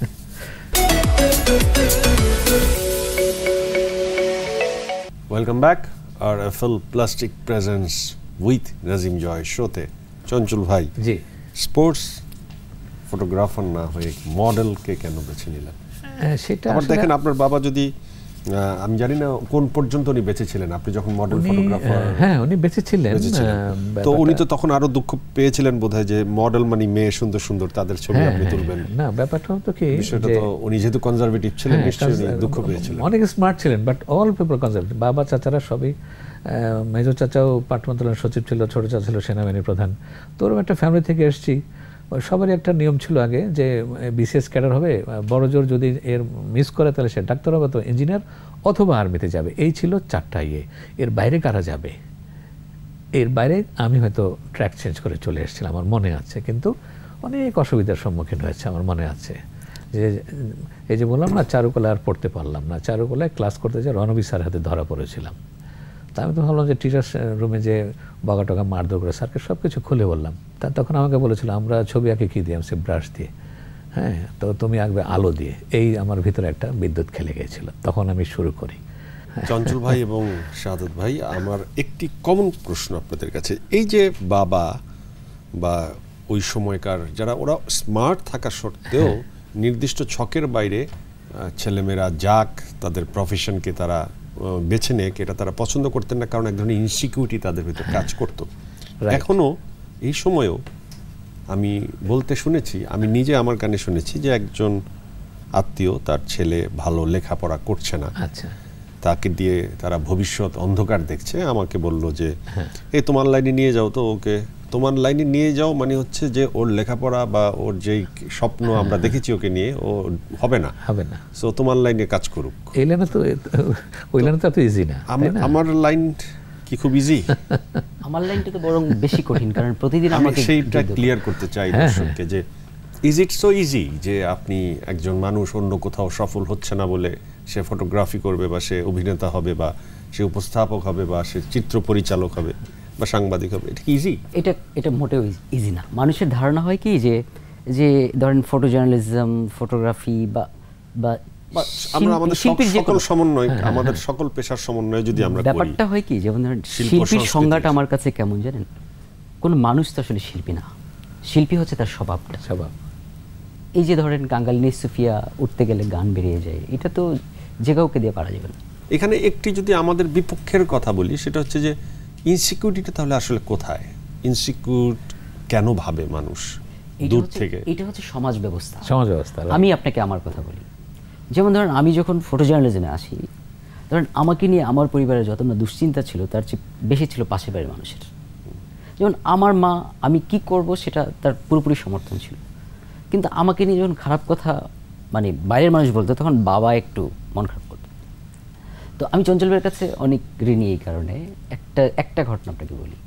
Welcome back. R FL plastic presents with Nazim Joy শোতে চঞ্চল ভাই, জি স্পোর্টস ফটোগ্রাফার না হয়ে মডেলকে কেন বেছে নিলেন? সেটা আবার দেখেন আপনার বাবা যদি, আমি জানি না কোন পর্যন্ত উনি বেঁচে ছিলেন, আপনি যখন মডেল ফটোগ্রাফার। হ্যাঁ উনি বেঁচে ছিলেন, তো উনি তো তখন আরো দুঃখ পেয়েছিলেন বোধহয়, যে মডেল মানে মেয়ে সুন্দর সুন্দর তাদের ছবি আপনি তুলবেন। না ব্যাপারটা হতো কি, বিষয়টা তো উনি যেহেতু কনজারভেটিভ ছিলেন, নিশ্চয়ই দুঃখ পেয়েছিলেন। অনেক স্মার্ট ছিলেন, বাট অল পিপল কনজারভেটিভ। বাবা চাচারা সবই, মেজর চাচাও পাটমন্ত্রণালয়ের সচিব ছিল, ছোট চাচা ছিল সেনাবাহিনীর প্রধান। তো ওরকম একটা ফ্যামিলি থেকে এসেছি। সবারই একটা নিয়ম ছিল আগে, যে বিসিএস ক্যাডার হবে, বড় জোর যদি এর মিস করে তাহলে সে ডাক্তার হবে, তো ইঞ্জিনিয়ার অথবা আর্মিতে যাবে। এই ছিল 4টা ইয়ে। এর বাইরে কারা যাবে? এর বাইরে আমি হয়তো ট্র্যাক চেঞ্জ করে চলে এসেছিলাম, আমার মনে আছে। কিন্তু অনেক অসুবিধার সম্মুখীন হয়েছে আমার মনে আছে। যে এই যে বললাম না, চারুকলা আর পড়তে পারলাম না, চারুকলায় ক্লাস করতে যে রণবীর স্যার হাতে ধরা পড়েছিলাম। তা আমি তো ভাবলাম যে টিচার্স রুমে যে বগা টগা মারধর করে স্যারকে সব কিছু খুলে বললাম। তা তখন আমাকে বলেছিল আমরা ছবি আঁকি কী দিয়ে, আমি সে ব্রাশ দিয়ে। হ্যাঁ, তো তুমি আঁকবে আলো দিয়ে। এই আমার ভিতরে একটা বিদ্যুৎ খেলে গিয়েছিল, তখন আমি শুরু করি। চঞ্চল ভাই এবং শাহাদাত ভাই, আমার একটি কমন প্রশ্ন আপনাদের কাছে। এই যে বাবা বা ওই সময়কার যারা, ওরা স্মার্ট থাকা সত্ত্বেও নির্দিষ্ট ছকের বাইরে ছেলেমেয়েরা যাক, তাদের প্রফেশনকে তারা বেছে নেক, এটা তারা পছন্দ করতেন না, কারণ এক ধরনের ইনসিকিউরিটি তাদের ভিতর কাজ করতো। এখনো এই সময়েও আমি বলতে শুনেছি, আমি নিজে আমার কানে শুনেছি যে একজন আত্মীয়, তার ছেলে ভালো লেখাপড়া করছে না, আচ্ছা, তাকে দিয়ে তারা ভবিষ্যৎ অন্ধকার দেখছে, আমাকে বলল যে এই তোমার লাইনে নিয়ে যাও তো ওকে। তোমার লাইনে নিয়ে যাও মানে হচ্ছে যে ওর লেখাপড়া বা ওর যেই স্বপ্ন আমরা দেখেছি ওকে নিয়ে, ও হবে না। সো তোমার লাইনে কাজ করুক। এই লাইনে তো, ওই লাইনে তো এত ইজি না। আমার লাইন কি খুব ইজি? আমার লাইনটা তো বরং বেশি কঠিন, কারণ প্রতিদিন আমাকে সেইটা ক্লিয়ার করতে চাই দর্শককে যে ইজ ইট সো ইজি যে আপনি একজন মানুষ অন্য কোথাও সফল হচ্ছে না বলে সে ফটোগ্রাফি করবে বা সে অভিনেতা হবে বা সে উপস্থাপক হবে বা সে চিত্র পরিচালক হবে বা সাংবাদিক হবে, এটা কি ইজি? এটা মোটেও ইজি না। মানুষের ধারণা হয় কি যে ধরেন ফটো জার্নালিজম, ফটোগ্রাফি বা আমরা আমাদের সকল সমন্বয়, আমাদের সকল পেশার সমন্বয় যদি আমরা করি, ব্যাপারটা হয় কি, যেমন ধরেন শিল্পীর সংজ্ঞাটা আমার কাছে কেমন জানেন? কোন মানুষ তো আসলে শিল্পী না, শিল্পী হচ্ছে তার স্বভাব। এই যে ধরেন গাঙ্গালিনী সুফিয়া উঠতে গেলে গান বেরিয়ে যায়, এটা তো যে কাউকে দিয়ে পারা যাবে না। এখানে একটি যদি আমাদের বিপক্ষের কথা বলি, সেটা হচ্ছে যে ইনসিকিউরিটিটা তাহলে আসলে কোথায়? ইনসিকিউর কেন ভাবে মানুষ দূর থেকে? এটা হচ্ছে সমাজ ব্যবস্থা। আমি আপনাকে আমার কথা বলি, যেমন ধরেন আমি যখন ফটো জার্নালিজমে আসি, ধরেন আমাকে নিয়ে আমার পরিবারের যত না দুশ্চিন্তা ছিল তার চেয়ে বেশি ছিল পাশের বাড়ির মানুষের। যেমন আমার মা, আমি কি করব সেটা তার পুরোপুরি সমর্থন ছিল, কিন্তু আমাকে নিয়ে যখন খারাপ কথা মানে বাইরের মানুষ বলতো, তখন বাবা একটু মন খারাপ করতো। তো আমি চঞ্চল ভাইয়ের কাছে অনেক ঋণী এই কারণে। একটা ঘটনা আপনাকে বলি,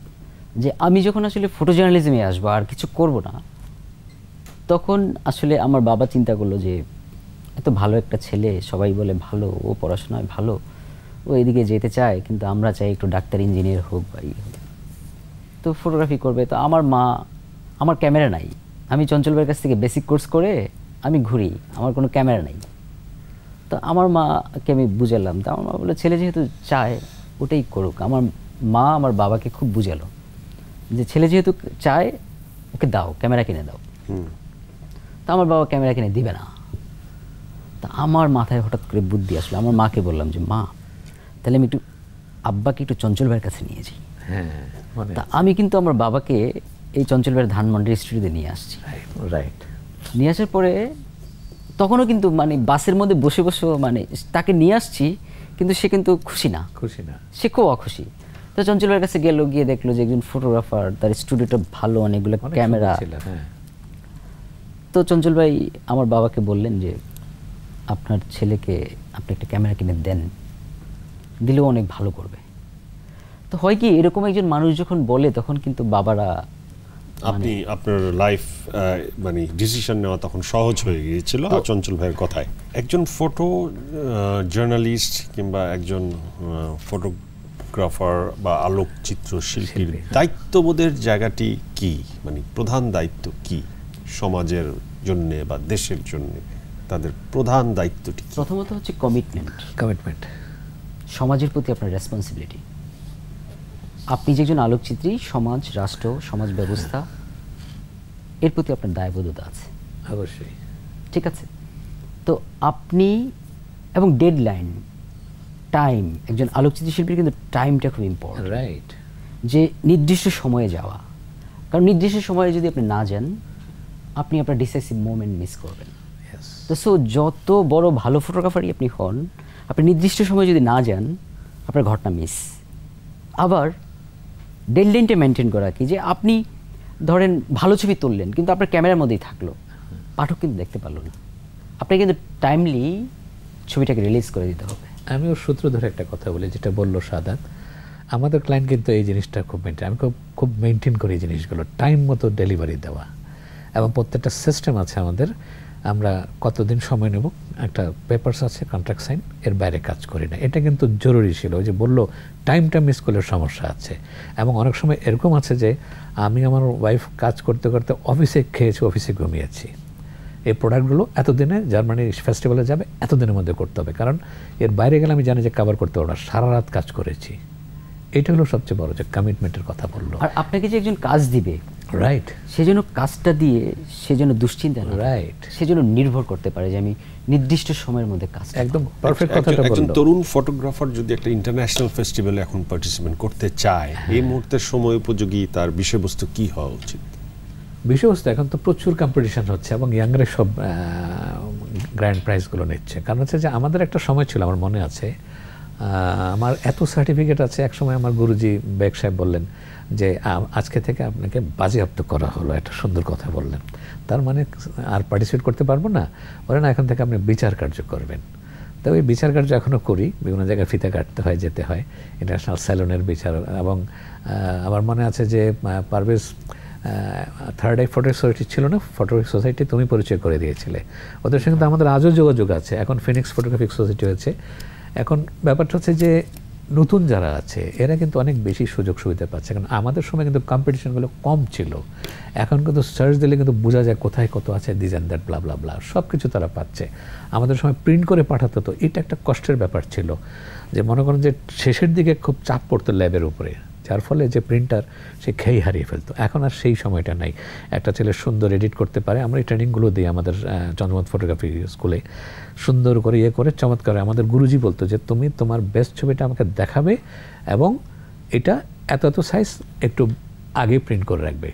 যে আমি যখন আসলে ফটো জার্নালিজমে আসবো আর কিছু করব না, তখন আসলে আমার বাবা চিন্তা করলো যে এত ভালো একটা ছেলে, সবাই বলে ভালো, ও পড়াশোনায় ভালো, ও এদিকে যেতে চায়, কিন্তু আমরা চাই একটু ডাক্তার ইঞ্জিনিয়ার হোক বা ইয়ে হোক, তো ফটোগ্রাফি করবে। তো আমার মা, আমার ক্যামেরা নাই, আমি চঞ্চল ভাইয়ের কাছ থেকে বেসিক কোর্স করে আমি ঘুরি, আমার কোনো ক্যামেরা নাই। তো আমার মাকে আমি বুঝালাম, তো আমার মা বলে ছেলে যেহেতু চায় ওটাই করুক। আমার মা আমার বাবাকে খুব বুঝালো যে ছেলে যেহেতু চায় ওকে দাও, ক্যামেরা কিনে দাও। তো আমার বাবা ক্যামেরা কিনে দিবে না। তা আমার মাথায় হঠাৎ করে বুদ্ধি আসলো, আমার মাকে বললাম যে মা, তাহলে আমি একটু আব্বাকে একটু চঞ্চল ভাইয়ের কাছে নিয়ে যাই। তা আমি কিন্তু আমার বাবাকে এই চঞ্চল ভাইয়ের ধানমন্ডির স্টুডিওতে নিয়ে আসছি। নিয়ে আসার পরে তখনও কিন্তু মানে বাসের মধ্যে বসে বসে মানে তাকে নিয়ে আসছি, কিন্তু সে কিন্তু খুশি না, সে খুব অখুশি। তো চঞ্চল ভাইয়ের কাছে গেল, গিয়ে দেখলো যে একজন ফটোগ্রাফার, তার স্টুডিওটা ভালো, অনেকগুলো ক্যামেরা। তো চঞ্চল ভাই আমার বাবাকে বললেন যে আপনার ছেলেকে আপনি একটা ক্যামেরা কিনে দেন, দিলেও অনেক ভালো করবে। তো হয় কি, এরকম একজন মানুষ যখন বলে, তখন কিন্তু বাবারা, আপনি আপনার লাইফ মানে ডিসিশন নেওয়া তখন সহজ হয়ে গিয়েছিল চঞ্চল ভাইয়ের কথায়। একজন ফটো জার্নালিস্ট কিংবা একজন ফটোগ্রাফার বা আলোকচিত্র শিল্পীর দায়িত্ববোধের জায়গাটি কি, মানে প্রধান দায়িত্ব কি সমাজের জন্য বা দেশের জন্য? তাদের প্রধান দায়িত্বটি প্রথমত হচ্ছে কমিটমেন্ট, সমাজের প্রতি আপনার রেসপন্সিবিলিটি। আপনি যে একজন আলোকচিত্রী, সমাজ, রাষ্ট্র, সমাজ ব্যবস্থা এর প্রতি আপনার দায়বদ্ধতা আছে অবশ্যই, ঠিক আছে? তো আপনি, এবং ডেডলাইন, টাইম, একজন আলোকচিত্রী শিল্পীর কিন্তু টাইমটা খুব ইম্পর্টেন্ট, রাইট? যে নির্দিষ্ট সময়ে যাওয়া, কারণ নির্দিষ্ট সময়ে যদি আপনি না যান, আপনি আপনার ডিসাইসিভ মোমেন্ট মিস করবেন। তো সো যত বড় ভালো ফটোগ্রাফারই আপনি হন, আপনি নির্দিষ্ট সময়ে যদি না যান, আপনার ঘটনা মিস। আবার ডেডলাইনটা মেনটেন করা কি, যে আপনি ধরেন ভালো ছবি তুললেন, কিন্তু আপনার ক্যামেরার মধ্যেই থাকলো, পাঠক কিন্তু দেখতে পারলো না। আপনাকে কিন্তু টাইমলি ছবিটাকে রিলিজ করে দিতে হবে। আমি ওর সূত্র ধরে একটা কথা বলি, যেটা বললো শাহাদাত, আমাদের ক্লায়েন্ট কিন্তু এই জিনিসটা খুব মেনটেন, আমি খুব মেনটেন করি এই জিনিসগুলো, টাইম মতো ডেলিভারি দেওয়া, এবং প্রত্যেকটা সিস্টেম আছে আমাদের। আমরা কতদিন সময় নেব, একটা পেপারস আছে, কন্ট্রাক্ট সাইন, এর বাইরে কাজ করি না। এটা কিন্তু জরুরি ছিল। ওই যে বললো টাইমটা মিস করলে সমস্যা আছে। এবং অনেক সময় এরকম আছে যে আমি আমার ওয়াইফ কাজ করতে করতে অফিসে খেয়েছি, অফিসে ঘুমিয়েছি, এই প্রোডাক্টগুলো এতদিনে জার্মানি ফেস্টিভ্যালে যাবে, এতদিনের মধ্যে করতে হবে, কারণ এর বাইরে গেলে আমি জানি যে কভার করতে পারবো না, সারা রাত কাজ করেছি। এটা হলো সবচেয়ে বড় যে কমিটমেন্টের কথা বললো। আর আপনাকে যে একজন কাজ দিবে, রাইট, সেজন্য কাজটা দিয়ে সেজন্য দুশ্চিন্তা না, রাইট, সেজন্য নির্ভর করতে পারে যে আমি নির্দিষ্ট সময়ের মধ্যে কাজ একদম পারফেক্ট কথাটা একজন বললো। তরুণ ফটোগ্রাফার যদি একটা ইন্টারন্যাশনাল ফেস্টিভ্যালে এখন পার্টিসিপেট করতে চায়, এই মুহূর্তের সময় উপযোগী তার বিষয়বস্তু কি হওয়া উচিত? বিষয়বস্তু এখন তো প্রচুর কম্পিটিশন হচ্ছে এবং ইয়াংরা সব গ্র্যান্ড প্রাইজগুলো নিচ্ছে। কারণ হচ্ছে যে আমাদের একটা সময় ছিল, আমার মনে আছে, আমার এত সার্টিফিকেট আছে, এক সময় আমার গুরুজি বেগ সাহেব বললেন যে আজকে থেকে আপনাকে বাজেয়াপ্ত করা হলো, একটা সুন্দর কথা বললেন। তার মানে আর পার্টিসিপেট করতে পারবো না, বলে না, এখন থেকে আপনি বিচার কার্য করবেন। তো ওই বিচার কার্য এখনও করি, বিভিন্ন জায়গায় ফিতে কাটতে হয়, যেতে হয়, ইন্টারন্যাশনাল স্যালনের বিচার। এবং আমার মনে আছে যে Parvez third eye photo society ছিল না, ফটোগ্রাফিক সোসাইটি তুমি পরিচয় করে দিয়েছিলে, ওদের সঙ্গে তো আমাদের আজও যোগাযোগ আছে। এখন ফিনিক্স ফটোগ্রাফিক সোসাইটি হয়েছে। এখন ব্যাপারটা হচ্ছে যে নতুন যারা আছে এরা কিন্তু অনেক বেশি সুযোগ সুবিধা পাচ্ছে, কারণ আমাদের সময় কিন্তু কম্পিটিশনগুলো কম ছিল। এখন কিন্তু সার্চ দিলে কিন্তু বোঝা যায় কোথায় কত আছে, দিস অ্যান্ড দ্যাট, ব্লা ব্লা ব্লা, সব কিছু তারা পাচ্ছে। আমাদের সময় প্রিন্ট করে পাঠাতে হতো, এটা একটা কষ্টের ব্যাপার ছিল, যে মনে করেন যে শেষের দিকে খুব চাপ পড়তো ল্যাবের উপরে, যার ফলে যে প্রিন্টার সে খেই হারিয়ে ফেলতো। এখন আর সেই সময়টা নাই, একটা ছেলে সুন্দর এডিট করতে পারে। আমরা এই ট্রেনিংগুলো দিই আমাদের চন্দ্রমত ফটোগ্রাফি স্কুলে, সুন্দর করে ইয়ে করে চমৎকার। আমাদের গুরুজি বলতো যে তুমি তোমার বেস্ট ছবিটা আমাকে দেখাবে এবং এটা এত এত সাইজ একটু আগে প্রিন্ট করে রাখবে।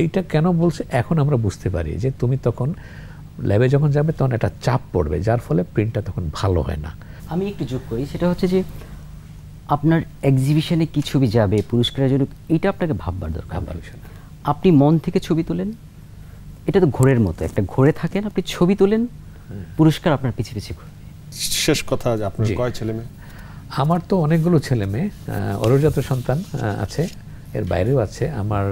এইটা কেন বলছে এখন আমরা বুঝতে পারি, যে তুমি তখন ল্যাবে যখন যাবে তখন একটা চাপ পড়বে, যার ফলে প্রিন্টটা তখন ভালো হয় না। আমি একটু যোগ করি, সেটা হচ্ছে যে আপনার এক্সিবিশনে কি ছবি যাবে, পুরস্কারের জন্য, এটা আপনাকে ভাববার দরকার। আপনি মন থেকে ছবি তোলেন, এটা তো ঘোরের মতো, একটা ঘোরে থাকেন, আপনি ছবি তোলেন, পুরস্কার আপনার পিছিয়ে পিছিয়ে ঘুরবে। শেষ কথা, আপনার কয় ছেলে মেয়ে? আমার তো অনেকগুলো ছেলে মেয়ে, অরজাত সন্তান আছে, এর বাইরেও আছে। আমার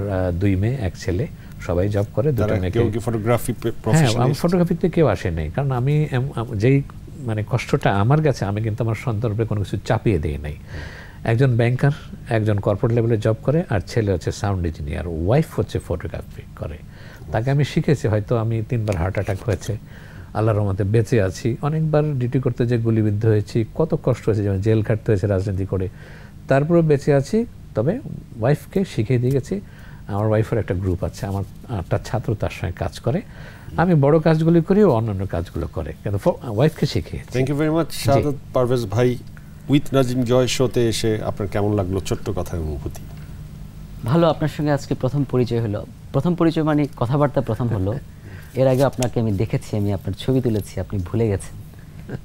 2 মেয়ে 1 ছেলে, সবাই জব করে। 2টা মেয়ে। কেউ কি ফটোগ্রাফি হ্যাঁ, আমি ফটোগ্রাফিতে কেউ আসে নাই, কারণ আমি যেই মানে কষ্টটা আমার কাছে, আমি কিন্তু আমার সন্তানের কোনো কিছু চাপিয়ে দিই নাই। একজন ব্যাংকার, একজন কর্পোরেট লেভেলে জব করে, আর ছেলে হচ্ছে সাউন্ড ইঞ্জিনিয়ার, ওয়াইফ হচ্ছে ফটোগ্রাফি করে। তাকে আমি শিখেছি, হয়তো আমি 3বার হার্ট অ্যাটাক হয়েছে, আল্লাহর রহমতে বেঁচে আছি। অনেকবার ডিউটি করতে যে গুলিবিদ্ধ হয়েছি, কত কষ্ট হয়েছে, যেমন জেল খাটতে হয়েছে রাজনীতি করে, তারপরেও বেঁচে আছি। তবে ওয়াইফকে শিখিয়ে দিয়ে গেছি। আমার ওয়াইফের একটা গ্রুপ আছে, আমার 8টা ছাত্র তার সঙ্গে কাজ করে। আমি বড় কাজগুলি করি, ও অন্যান্য কাজগুলো করে, কিন্তু ওয়াইফকে শিখিয়েছি। থ্যাংক ইউ ভেরি মাচ শাহাদাত পারভেজ ভাই। উইথ নাজিম জয় শোতে এসে আপনার কেমন লাগলো, ছোট্ট কথার অনুভূতি? ভালো, আপনার সঙ্গে আজকে প্রথম পরিচয় হলো। প্রথম পরিচয় মানে কথাবার্তা প্রথম হলো। এর আগে আপনাকে আমি দেখেছি, আমি আপনার ছবি তুলেছি, আপনি ভুলে গেছেন।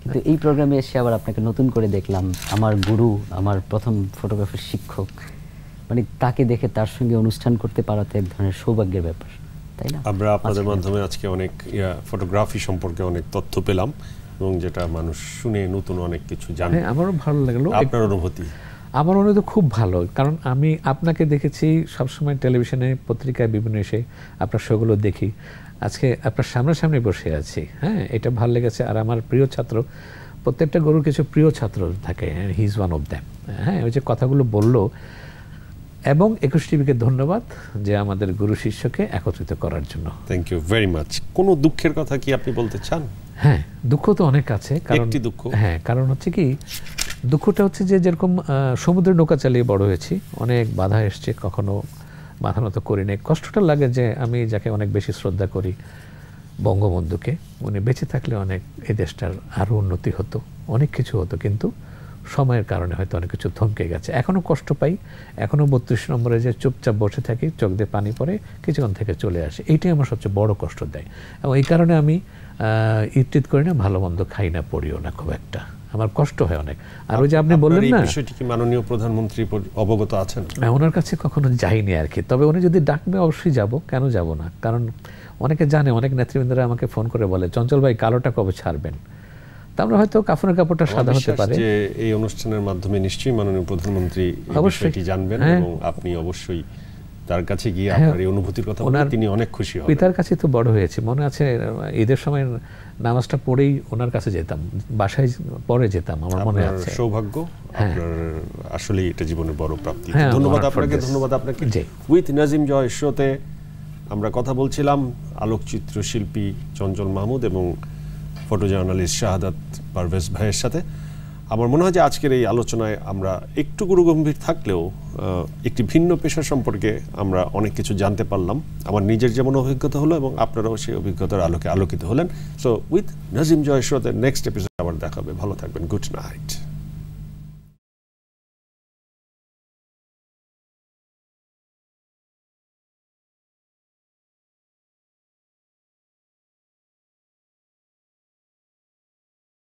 কিন্তু এই প্রোগ্রামে এসে আবার আপনাকে নতুন করে দেখলাম। আমার গুরু, আমার প্রথম ফটোগ্রাফির শিক্ষক, মানে তাকে দেখে তার সঙ্গে অনুষ্ঠান করতে পারাতে এক ধরনের সৌভাগ্যের ব্যাপার, তাই না? আমরা আপনাদের মাধ্যমে আজকে অনেক ফটোগ্রাফি সম্পর্কে অনেক তথ্য পেলাম, এবং যেটা মানুষ শুনে নতুন অনেক কিছু জানে। আমারও ভালো লাগলো। আপনার অনুভূতি? আমার অনুভূতি খুব ভালো, কারণ আমি আপনাকে দেখেছি সবসময় টেলিভিশনে, পত্রিকায়, বিভিন্ন এসে আপনার শোগুলো দেখি। আজকে আপনার সামনাসামনি বসে আছি, হ্যাঁ, এটা ভালো লেগেছে। আর আমার প্রিয় ছাত্র, প্রত্যেকটা গরুর কিছু প্রিয় ছাত্র থাকে, he is one of them. হ্যাঁ, ওই যে কথাগুলো বললো। এবং 21 টিভিকে ধন্যবাদ যে আমাদের গুরু শিষ্যকে একত্রিত করার জন্য। Thank you very much. কোনো দুঃখের কথা কি আপনি বলতে চান? হ্যাঁ, দুঃখ তো অনেক আছে। কারণ একটি দুঃখ, হ্যাঁ, কারণ হচ্ছে কি, দুঃখটা হচ্ছে যে যেরকম সমুদ্রে নৌকা চালিয়ে বড় হয়েছি, অনেক বাধা এসছে, কখনো মাথা নত করি নাই। কষ্টটা লাগে যে আমি যাকে অনেক বেশি শ্রদ্ধা করি, বঙ্গবন্ধুকে, উনি বেঁচে থাকলে অনেক এই দেশটার আরও উন্নতি হতো, অনেক কিছু হতো, কিন্তু সময়ের কারণে হয়তো অনেক কিছু থমকে গেছে। এখনও কষ্ট পাই, এখনও 32 নম্বরে যে চুপচাপ বসে থাকি, চোখ দিয়ে পানি পড়ে, কিছুক্ষণ থেকে চলে আসে। এইটাই আমার সবচেয়ে বড় কষ্ট দেয়। এবং এই কারণে আমি ইট করি না, ভালো মন্দ খাই না, পড়িও না খুব একটা, আমার কষ্ট হয় অনেক। আর ওই যে আপনি বললেন না, বিষয়টি কি মাননীয় প্রধানমন্ত্রী অবগত আছেন? ওনার কাছে কখনো যাইনি আর কি, তবে উনি যদি ডাকবে অবশ্যই যাব, কেন যাব না। কারণ অনেকে জানে, অনেক নেতৃবৃন্দরা আমাকে ফোন করে বলে, চঞ্চল ভাই কালোটা কবে ছাড়বেন? তা আমরা হয়তো কাফনের কাপড়টা সাদা হতে পারে। যে এই অনুষ্ঠানের মাধ্যমে নিশ্চয়ই মাননীয় প্রধানমন্ত্রী বিষয়টি জানবেন, এবং আপনি অবশ্যই তার কাছে গিয়ে আপনার এই অনুভূতির কথা বললে তিনি অনেক খুশি হবেন। পিতার কাছে তো বড় হয়েছে, মনে আছে ঈদের সময় নামাজটা পড়েই ওনার কাছে যেতাম, বাসায় পরে যেতাম, আমার মনে আছে। সৌভাগ্য, আপনার আসলেই এটা জীবনের বড় প্রাপ্তি। হ্যাঁ, ধন্যবাদ আপনাকে, ধন্যবাদ আপনাকে। উইথ নাজিম জয় শোতে আমরা কথা বলছিলাম আলোকচিত্র শিল্পী চঞ্চল মাহমুদ এবং ফটো জার্নালিস্ট শাহাদাত পারভেজ ভাইয়ের সাথে। আমার মনে হয় যে আজকের এই আলোচনায় আমরা একটু গুরুগম্ভীর থাকলেও একটি ভিন্ন পেশা সম্পর্কে আমরা অনেক কিছু জানতে পারলাম। আমার নিজের যেমন অভিজ্ঞতা হলো এবং আপনারাও সেই অভিজ্ঞতার আলোকে আলোকিত হলেন। সো উইথ নাজিম জয় শোতে নেক্সট এপিসোড আবার দেখা হবে। ভালো থাকবেন। Good night.